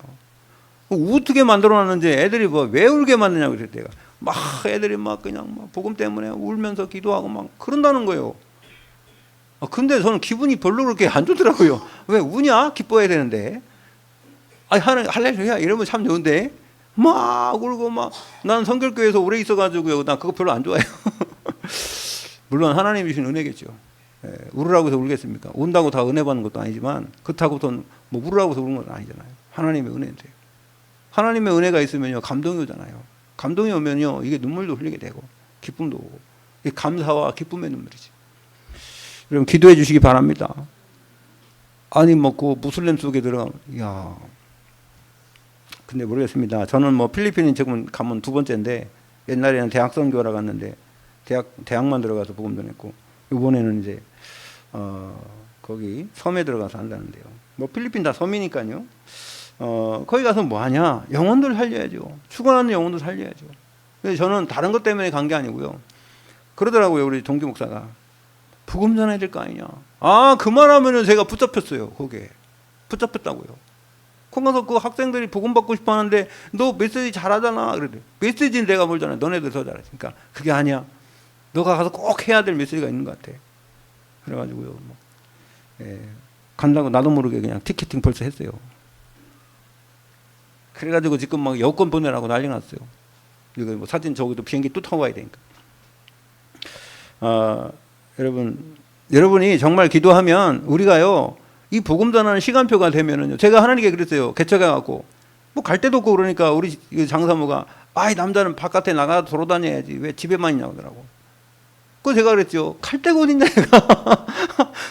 어떻게 만들어놨는지 애들이 왜 울게 만드냐고 그랬대요. 막 애들이 막 그냥 막 복음 때문에 울면서 기도하고 막 그런다는 거예요. 근데 저는 기분이 별로 그렇게 안 좋더라고요. 왜 우냐? 기뻐해야 되는데. 할렐루야 이러면 참 좋은데 막 울고 막 난 성결교회에서 오래 있어가지고요. 난 그거 별로 안 좋아해요. 물론 하나님이 주신 은혜겠죠. 울으라고 해서 울겠습니까? 운다고 다 은혜 받는 것도 아니지만 그렇다고 뭐 울으라고 해서 우는 건 아니잖아요. 하나님의 은혜인데요. 하나님의 은혜가 있으면요 감동이 오잖아요. 감동이 오면요 이게 눈물도 흘리게 되고 기쁨도 오고 이게 감사와 기쁨의 눈물이지. 여러분 기도해 주시기 바랍니다. 그 무슬림 속에 들어가면 근데 모르겠습니다. 저는 뭐 필리핀 지금 가면 2번째인데 옛날에는 대학 선교하러 갔는데 대학만 들어가서 복음 전했고 이번에는 이제 거기 섬에 들어가서 한다는데요. 뭐 필리핀 다 섬이니까요. 거기 가서 뭐 하냐? 영혼들 살려야죠. 죽어나는 영혼들 살려야죠. 그래서 저는 다른 것 때문에 간 게 아니고요. 그러더라고요. 우리 동기 목사가 복음 전해야 될 거 아니냐. 그 말하면은 제가 붙잡혔어요. 거기에 붙잡혔다고요. 거기 가서 그 학생들이 복음 받고 싶어 하는데 너 메시지 잘하잖아. 그래도 메시지는 내가 뭘 잘해. 너네들 더 잘해. 그러니까 그게 아니야. 너가 가서 꼭 해야 될 메시지가 있는 것 같아. 그래가지고요. 간다고 나도 모르게 그냥 티켓팅 벌써 했어요. 그래가지고 지금 막 여권 보내라고 난리 났어요. 이거 뭐 사진 저기도 비행기 또 타고 와야 되니까. 여러분이 정말 기도하면 우리가요 이 복음 전하는 시간표가 되면은요 제가 하나님께 그랬어요. 개척해갖고 뭐 갈 데도 없고 그러니까 우리 장사모가 아이 남자는 바깥에 나가 돌아다녀야지 왜 집에만 있냐고 하더라고. 그 제가 그랬죠. 갈 데가 어딨냐 내가.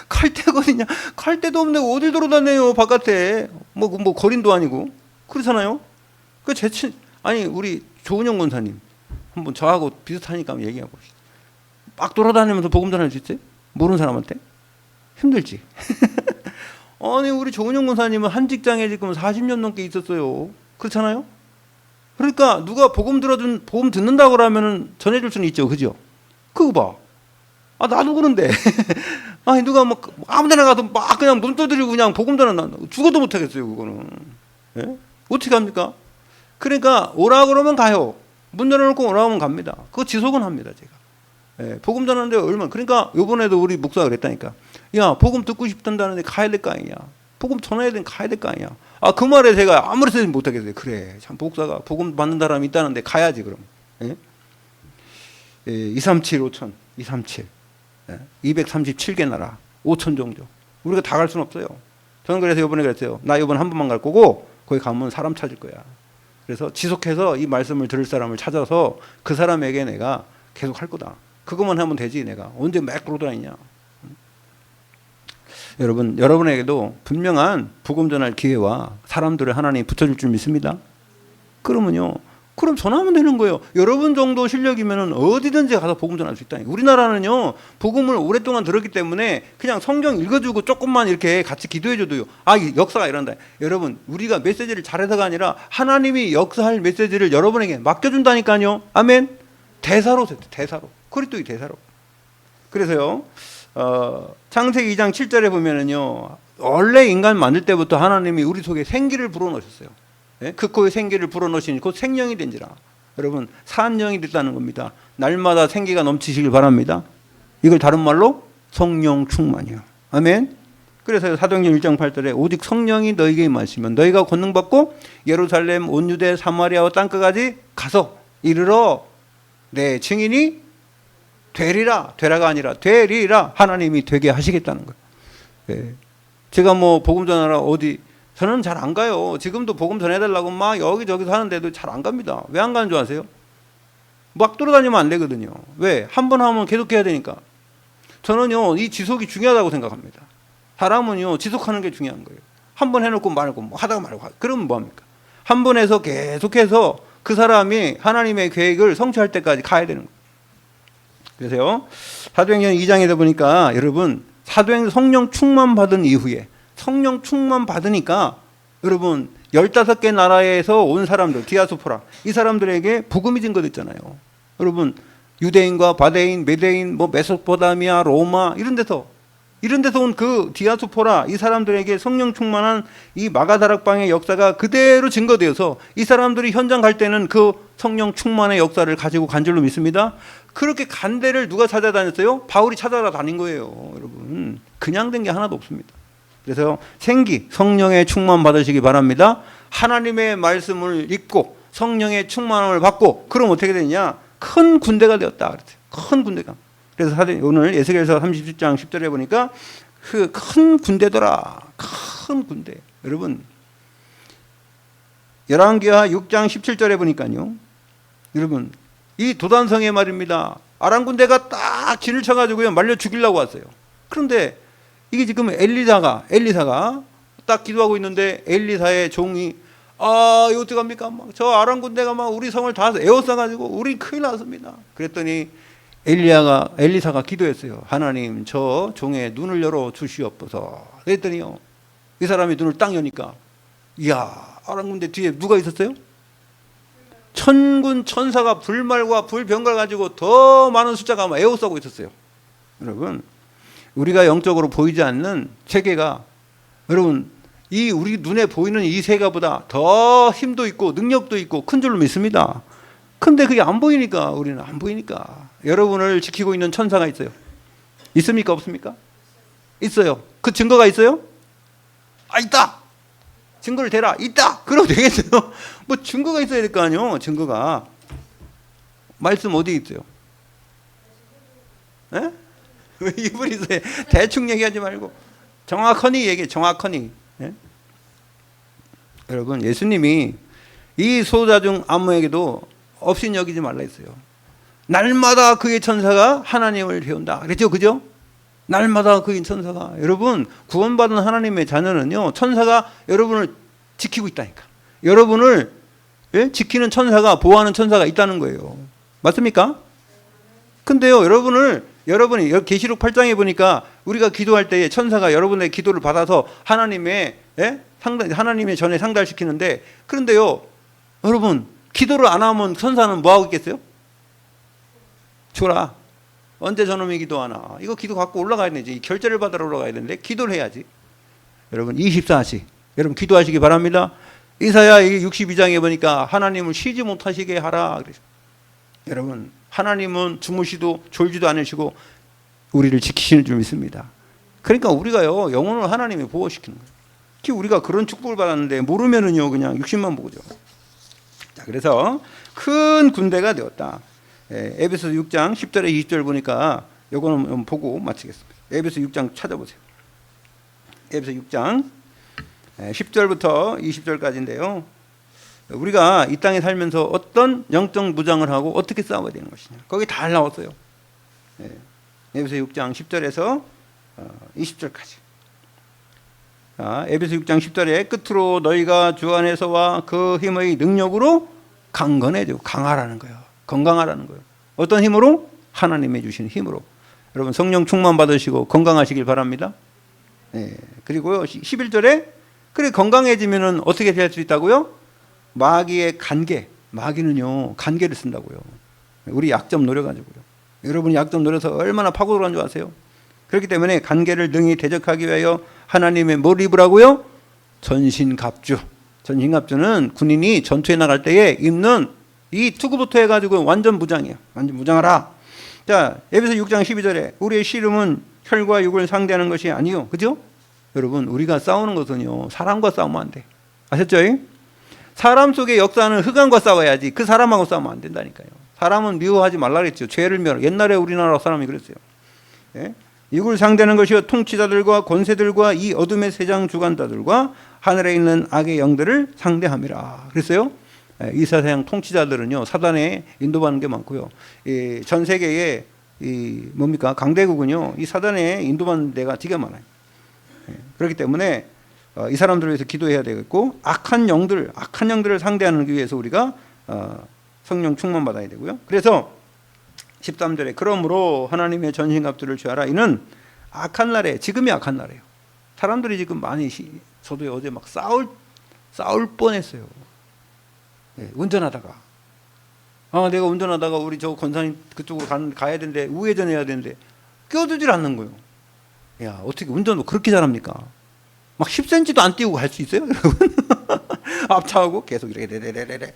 갈 데가 어딨냐. 갈 데도 없는데 어딜 돌아다녀요 바깥에. 뭐 거린도 아니고. 그렇잖아요. 아니 우리 조은영 권사님 한번 저하고 비슷하니까 한번 얘기해 봅시다. 막 돌아다니면서 복음 전할 수 있어요? 모르는 사람한테? 힘들지. 아니 우리 조은영 권사님은 한 직장에 지금 40년 넘게 있었어요. 그렇잖아요? 그러니까 누가 복음 듣는다고 그러면은 전해줄 수는 있죠. 그죠? 그거 봐. 아 나도 그런데. 아니 누가 뭐 아무데나 가서 막 그냥 눈 떠들이고 그냥 복음 전한다. 죽어도 못 하겠어요. 그거는. 예? 어떻게 합니까? 그러니까 오라고 그러면 가요. 문 열어놓고 오라고 하면 갑니다. 그거 지속은 합니다. 제가. 예, 복음 전하는데 얼마나. 그러니까 요번에도 우리 목사가 그랬다니까. 야 복음 듣고 싶단다는데 가야 될 거 아니냐. 복음 전해야 되는 가야 될 거 아니야. 아 그 말에 제가 아무리 쓰지 못하겠어요. 그래 참 목사가 복음 받는 사람이 있다는데 가야지 그럼. 예? 237 5천 237 237개 나라 5천 종족 우리가 다 갈 수는 없어요. 저는 그래서 이번에 그랬어요. 나 이번 한 번만 갈 거고 거기 가면 사람 찾을 거야. 그래서 지속해서 이 말씀을 들을 사람을 찾아서 그 사람에게 내가 계속 할 거다. 그것만 하면 되지 내가 언제 막 그러다니냐. 여러분에게도 분명한 복음 전할 기회와 사람들을 하나님이 붙여줄 줄 믿습니다. 그러면 전하면 되는 거예요. 여러분 정도 실력이면 어디든지 가서 복음 전할 수 있다. 우리나라는요 복음을 오랫동안 들었기 때문에 그냥 성경 읽어주고 조금만 이렇게 같이 기도해줘도요. 아 역사가 이런다. 여러분 우리가 메시지를 잘해서가 아니라 하나님이 역사할 메시지를 여러분에게 맡겨준다니까요. 아멘. 대사로. 그리스도의 대사로. 그래서요 창세기 2장 7절에 보면은요 원래 인간 만들 때부터 하나님이 우리 속에 생기를 불어넣으셨어요. 예? 그 코에 생기를 불어넣으시니 곧 생명이 된지라. 여러분 산령이 됐다는 겁니다. 날마다 생기가 넘치시길 바랍니다. 이걸 다른 말로 성령 충만이요. 아멘. 그래서 사도행전 1장 8절에 오직 성령이 너희에게 임하시면 너희가 권능받고 예루살렘 온 유대 사마리아와 땅끝까지 가서 이르러 내 증인이 되라가 아니라 되리라. 하나님이 되게 하시겠다는 거예요. 예. 제가 뭐 복음 전하러 어디 저는 잘 안 가요. 지금도 복음 전해달라고 막 여기저기서 하는데도 잘 안 갑니다. 왜 안 가는 줄 아세요? 막 돌아다니면 안 되거든요. 왜? 한 번 하면 계속 해야 되니까. 저는요 이 지속이 중요하다고 생각합니다. 사람은요 지속하는 게 중요한 거예요. 한 번 해놓고 말고 뭐 하다가 말고 그러면 뭐합니까? 한 번 해서 계속해서 그 사람이 하나님의 계획을 성취할 때까지 가야 되는 거예요. 그래서요 사도행전 2장에서 보니까 여러분 사도행전 성령 충만 받은 이후에 성령 충만 받으니까 여러분 15개 나라에서 온 사람들 디아스포라 이 사람들에게 복음이 증거됐잖아요. 여러분 유대인과 바데인 메데인 뭐 메소포타미아 로마 이런 데서 온 그 디아스포라 이 사람들에게 성령 충만한 이 마가다락방의 역사가 그대로 증거되어서 이 사람들이 현장 갈 때는 그 성령 충만의 역사를 가지고 간 줄로 믿습니다. 그렇게 간 데를 누가 찾아다녔어요? 바울이 찾아다닌 거예요. 여러분 그냥 된 게 하나도 없습니다. 그래서 성령의 충만 받으시기 바랍니다. 하나님의 말씀을 읽고 성령의 충만함을 받고 그럼 어떻게 되느냐? 큰 군대가 되었다 그랬어요. 큰 군대가. 그래서 오늘 에스겔서 37장 10절에 보니까 그 큰 군대더라. 큰 군대. 여러분 열왕기하 6장 17절에 보니까요. 여러분 이 도단성에 말입니다. 아람 군대가 딱 진을 쳐가지고요 말려 죽이려고 왔어요. 그런데 이게 지금 엘리사가 딱 기도하고 있는데 엘리사의 종이 이거 어떡합니까? 막 저 아람 군대가 막 우리 성을 다 에워싸가지고 우리 큰일 났습니다. 그랬더니 엘리사가 기도했어요. 하나님 저 종의 눈을 열어 주시옵소서. 그랬더니요 이 사람이 눈을 딱 여니까 이야 아람 군대 뒤에 누가 있었어요? 천군 천사가 불말과 불병걸 가지고 더 많은 숫자가 막 에워싸고 있었어요. 여러분 우리가 영적으로 보이지 않는 세계가 여러분 이 우리 눈에 보이는 이 세계보다 더 힘도 있고 능력도 있고 큰 줄로 믿습니다. 근데 그게 안 보이니까 우리는 안 보이니까 여러분을 지키고 있는 천사가 있어요. 있습니까 없습니까? 있어요. 그 증거가 있어요? 있다. 증거를 대라. 있다. 그러면 되겠어요. 뭐 증거가 있어야 될 거 아니에요. 증거가. 말씀 어디 있어요? 에? 왜 입을 있어요? 대충 얘기하지 말고 정확하니 얘기해. 정확하니. 예? 여러분 예수님이 이 소자 중 아무에게도 없인 여기지 말라 했어요. 날마다 그의 천사가 하나님을 배운다 그랬죠, 그죠? 날마다 그의 천사가. 여러분, 구원받은 하나님의 자녀는요, 천사가 여러분을 지키고 있다니까. 여러분을 지키는 천사가, 보호하는 천사가 있다는 거예요. 맞습니까? 근데요, 여러분이 계시록 8장에 보니까 우리가 기도할 때에 천사가 여러분의 기도를 받아서 하나님의 전에 상달시키는데, 그런데요, 여러분, 기도를 안 하면 천사는 뭐 하고 있겠어요? 줘라. 언제 저놈이 기도하나? 이거 기도 갖고 올라가야 되지. 결제를 받으러 올라가야 되는데 기도를 해야지. 여러분 24시 여러분 기도하시기 바랍니다. 이사야 62장에 보니까 하나님을 쉬지 못하시게 하라 그래서. 여러분 하나님은 주무시도 졸지도 않으시고 우리를 지키시는 줄 믿습니다. 그러니까 우리가요 영혼을 하나님이 보호시키는 거예요. 특히 우리가 그런 축복을 받았는데 모르면은요 그냥 육신만 보죠. 자, 그래서 큰 군대가 되었다. 에베소 6장 10절에 20절 보니까 요거는 보고 마치겠습니다. 에베소 6장 찾아보세요. 에베소 6장 10절부터 20절까지인데요. 우리가 이 땅에 살면서 어떤 영적 무장을 하고 어떻게 싸워야 되는 것이냐. 거기 다 나왔어요. 에베소 6장 10절에서 20절까지. 에베소 6장 10절에 끝으로 너희가 주 안에서와 그 힘의 능력으로 강건해지고 강하라는 거예요. 건강하라는 거예요. 어떤 힘으로? 하나님이 주시는 힘으로. 여러분 성령 충만 받으시고 건강하시길 바랍니다. 그리고요 11절에 그래 건강해지면은 어떻게 될 수 있다고요? 마귀의 간계. 마귀는요 간계를 쓴다고요. 우리 약점 노려가지고요. 여러분이 약점 노려서 얼마나 파고들어간 줄 아세요? 그렇기 때문에 간계를 능히 대적하기 위하여 하나님의 뭘 입으라고요? 전신갑주. 전신갑주는 군인이 전투에 나갈 때에 입는 이 투구부터 해가지고 완전 무장이에요. 완전 무장하라. 자, 에베소 6장 12절에 우리의 씨름은 혈과 육을 상대하는 것이 아니요. 그죠? 여러분, 우리가 싸우는 것은요, 사람과 싸우면 안 돼. 아셨죠? 사람 속의 역사는 흑암과 싸워야지 그 사람하고 싸우면 안 된다니까요. 사람은 미워하지 말라 그랬죠. 죄를 미워라. 옛날에 우리나라 사람이 그랬어요. 육을 상대하는 것이요 통치자들과 권세들과 이 어둠의 세상 주관자들과 하늘에 있는 악의 영들을 상대함이라. 그랬어요. 이 세상 통치자들은요 사단에 인도받는 게 많고요. 전 세계에 뭡니까 강대국은요 이 사단에 인도받는 데가 되게 많아요. 그렇기 때문에 이 사람들을 위해서 기도해야 되겠고 악한 영들을 상대하기 위해서 우리가 성령 충만 받아야 되고요. 그래서 13절에 그러므로 하나님의 전신갑주를 취하라. 이는 악한 날에 지금이 악한 날이에요. 사람들이 지금 많이 저도 어제 막 싸울 뻔했어요. 운전하다가 내가 운전하다가 우리 저 권사님 그쪽으로 가야 되는데 우회전해야 되는데 껴주질 않는 거예요. 야 어떻게 운전을 그렇게 잘합니까? 막 10cm도 안 띄우고 갈 수 있어요? 여러분 앞차하고 계속 이렇게 레레레레레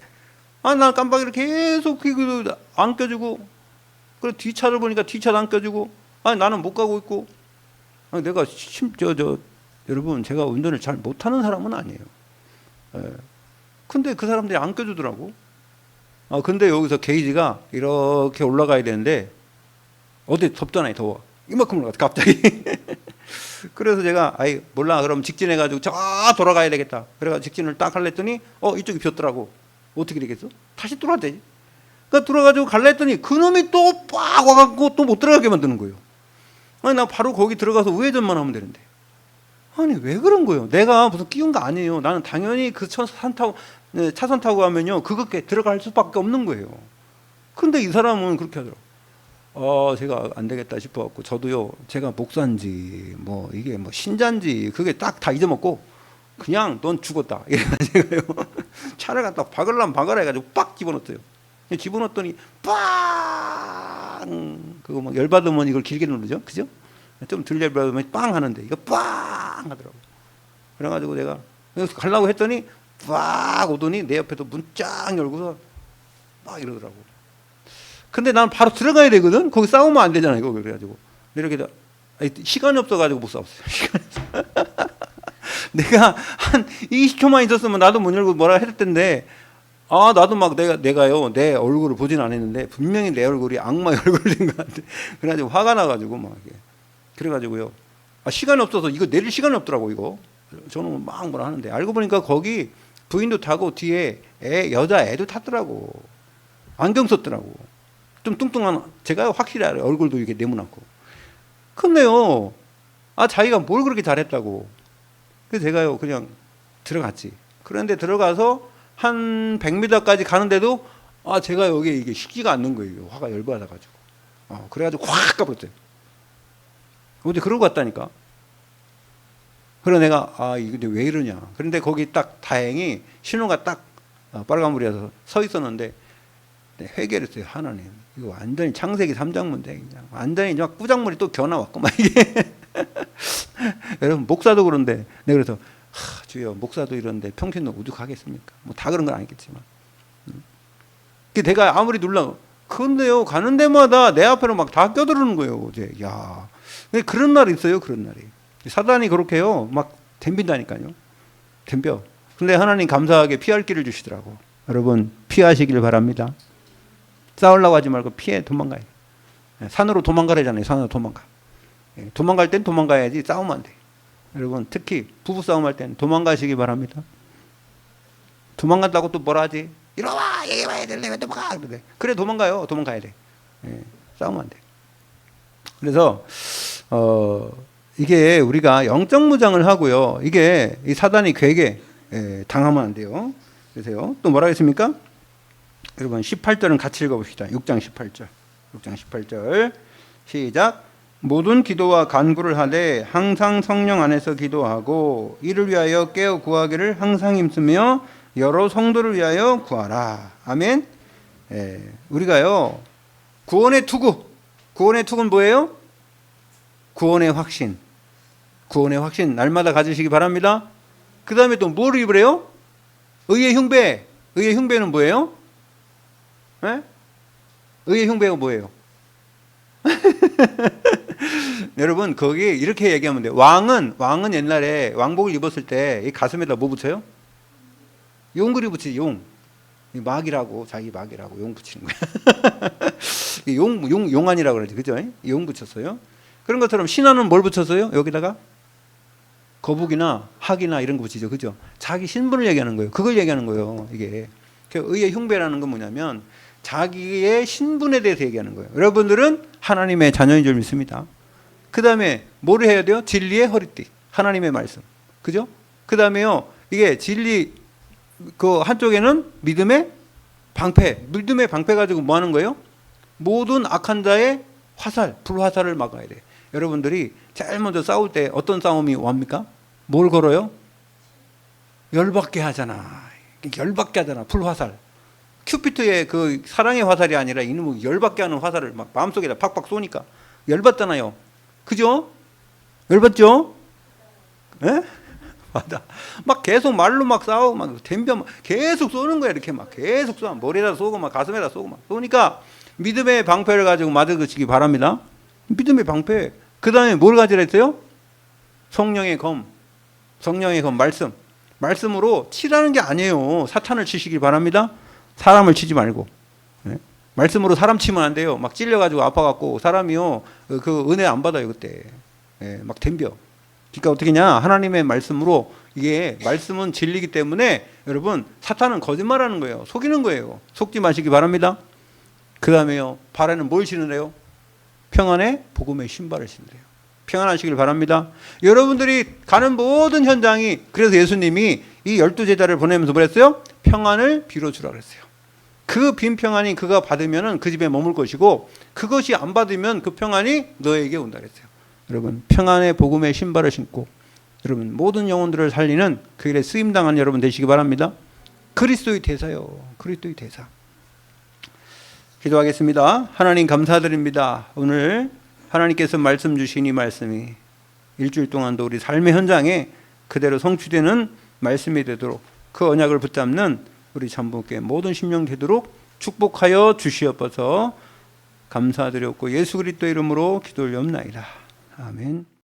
난 깜빡이를 계속 안 껴주고 그리고 뒷차를 보니까 뒷차도 안 껴주고 나는 못 가고 있고 내가 여러분 제가 운전을 잘 못하는 사람은 아니에요. 근데 그 사람들이 안 껴주더라고. 근데 여기서 게이지가 이렇게 올라가야 되는데 어디 덥잖아요. 더워. 이만큼 올라가 갑자기. 그래서 제가 몰라 그럼 직진해가지고 저 돌아가야 되겠다. 그래가지고 직진을 딱 하려 했더니 이쪽이 비었더라고. 어떻게 되겠어? 다시 돌아야 되지. 그러니까 돌아가지고 갈라 했더니 그놈이 또 빡 와갖고 또 못 들어가게 만드는 거예요. 나 바로 거기 들어가서 우회전만 하면 되는데. 왜 그런 거예요? 내가 무슨 끼운 거 아니에요. 나는 당연히 그 차선 타고 가면요 그것께 들어갈 수밖에 없는 거예요. 근데 이 사람은 그렇게 하더라고. 제가 안 되겠다 싶어갖고 저도요 제가 목사인지 이게 신자인지 그게 딱 다 잊어먹고 그냥 넌 죽었다 이래가지고요 차를 갖다 박으려면 박으라 해가지고 빡 집어넣었어요. 집어넣었더니 빵 그거 열받으면 이걸 길게 누르죠, 그죠? 좀 덜 열받으면 빵 하는데 이거 빵 하더라고. 그래가지고 내가 가려고 했더니 빡 오더니 내 옆에도 문 쫙 열고서 막 이러더라고. 근데 난 바로 들어가야 되거든. 거기 싸우면 안 되잖아 이거. 그래가지고 이렇게 시간이 없어가지고 못 싸웠어요. 시간이 없어. 내가 한 20초만 있었으면 나도 문 열고 뭐라 했을 텐데 나도 막 내가요 내 얼굴을 보진 않았는데 분명히 내 얼굴이 악마의 얼굴이 된 것 같아. 그래가지고 화가 나가지고 막 그래가지고요 시간이 없어서 이거 내릴 시간이 없더라고. 이거 저는 막 뭐라 하는데 알고 보니까 거기 부인도 타고 뒤에 여자애도 탔더라고. 안경 썼더라고. 좀 뚱뚱한, 제가 확실히 알아요. 얼굴도 이렇게 네모나고. 근데요, 자기가 뭘 그렇게 잘했다고. 그래서 제가요, 그냥 들어갔지. 그런데 들어가서 한 100m까지 가는데도 제가 여기 이게 쉽지가 않는 거예요. 화가 열받아가지고. 그래가지고 확 가버렸어요. 어제 그러고 갔다니까. 그래 내가 이게 왜 이러냐. 그런데 거기 딱 다행히 신호가 딱 빨간불이어서 서 있었는데 회개를 했어요. 하나님, 이거 완전히 창세기 3장 문제 그냥 완전히 막 꾸작물이 또 겨나왔구만 이게. 여러분 목사도 그런데 내가 그래서 주여 목사도 이런데 평신도 오죽하겠습니까? 뭐 다 그런 건 아니겠지만. 내가 아무리 놀라 근데요 가는 데마다 내 앞에로 막 다 껴들어오는 거예요. 어제 야 그런 날이 있어요. 그런 날이. 사단이 그렇게요 막 덤빈다니까요. 덤벼. 근데 하나님 감사하게 피할 길을 주시더라고. 여러분 피하시길 바랍니다. 싸우려고 하지 말고 피해 도망가야 돼. 산으로 도망가라잖아요. 산으로 도망가. 도망갈 땐 도망가야지 싸우면 안 돼. 여러분 특히 부부 싸움할 땐 도망가시기 바랍니다. 도망간다고 또 뭐라 하지? 이리와 얘기해봐야 될래 왜 도망가? 그래 도망가요. 도망가야 돼. 싸우면 안 돼. 그래서 이게 우리가 영적 무장을 하고요. 이게 이 사단이 괴게 당하면 안 돼요. 그래서요. 또 뭐라 했습니까? 여러분 18절은 같이 읽어봅시다. 6장 18절. 6장 18절 시작. 모든 기도와 간구를 하되 항상 성령 안에서 기도하고 이를 위하여 깨어 구하기를 항상 힘쓰며 여러 성도를 위하여 구하라. 아멘. 우리가요 구원의 투구. 구원의 투구는 뭐예요? 구원의 확신. 구원의 확신 날마다 가지시기 바랍니다. 그 다음에 또 뭘 입으래요? 의의 흉배. 의의 흉배는 뭐예요? 의의 흉배가 뭐예요? 여러분 거기 이렇게 얘기하면 돼요. 왕은 옛날에 왕복을 입었을 때 이 가슴에다 뭐 붙여요? 용그리 붙이지. 용. 막이라고 자기 막이라고 용 붙이는 거야. 용안이라고 그러지. 그죠? 용 붙였어요. 그런 것처럼 신하는 뭘 붙였어요? 여기다가 거북이나 학이나 이런 거 붙이죠. 그죠? 자기 신분을 얘기하는 거예요. 그걸 얘기하는 거예요. 이게 의의 흉배라는 건 뭐냐면 자기의 신분에 대해서 얘기하는 거예요. 여러분들은 하나님의 자녀인 줄 믿습니다. 그 다음에 뭐를 해야 돼요? 진리의 허리띠. 하나님의 말씀. 그죠? 그 다음에요. 이게 진리 그 한쪽에는 믿음의 방패. 믿음의 방패 가지고 뭐 하는 거예요? 모든 악한 자의 화살, 불화살을 막아야 돼. 여러분들이 제일 먼저 싸울 때 어떤 싸움이 옵니까? 뭘 걸어요? 열받게 하잖아. 열받게 하잖아. 불화살. 큐피트의 그 사랑의 화살이 아니라 이놈의 열받게 하는 화살을 막 마음속에다 팍팍 쏘니까 열받잖아요. 그죠? 열받죠? 예? 맞아. 막 계속 말로 막 싸우고 막 덤벼 막 계속 쏘는 거야. 이렇게 막 계속 쏘. 머리에다 쏘고 막 가슴에다 쏘고 막 쏘니까 믿음의 방패를 가지고 맞으시기 바랍니다. 믿음의 방패. 그 다음에 뭘 가지라 했어요? 성령의 검. 성령의 검 말씀. 말씀으로 치라는 게 아니에요. 사탄을 치시기 바랍니다. 사람을 치지 말고. 네? 말씀으로 사람 치면 안 돼요. 막 찔려가지고 아파갖고 사람이요 그 은혜 안 받아요 그때. 네, 막 덤벼. 그러니까 어떻게냐? 하나님의 말씀으로 이게 말씀은 진리이기 때문에 여러분 사탄은 거짓말하는 거예요. 속이는 거예요. 속지 마시기 바랍니다. 그 다음에요 발에는 뭘 신으래요? 평안의 복음의 신발을 신으래요. 평안하시길 바랍니다. 여러분들이 가는 모든 현장이 그래서 예수님이 이 12제자를 보내면서 뭐랬어요? 평안을 빌어주라 그랬어요. 그 빈 평안이 그가 받으면 그 집에 머물 것이고 그것이 안 받으면 그 평안이 너에게 온다 그랬어요. 여러분 평안의 복음의 신발을 신고 여러분 모든 영혼들을 살리는 그 일에 쓰임당한 여러분 되시기 바랍니다. 그리스도의 대사요. 그리스도의 대사. 기도하겠습니다. 하나님 감사드립니다. 오늘 하나님께서 말씀 주신 이 말씀이 일주일 동안도 우리 삶의 현장에 그대로 성취되는 말씀이 되도록 그 언약을 붙잡는 우리 전부께 모든 심령 되도록 축복하여 주시옵소서. 감사드렸고 예수 그리스도 이름으로 기도를 옵나이다. 아멘.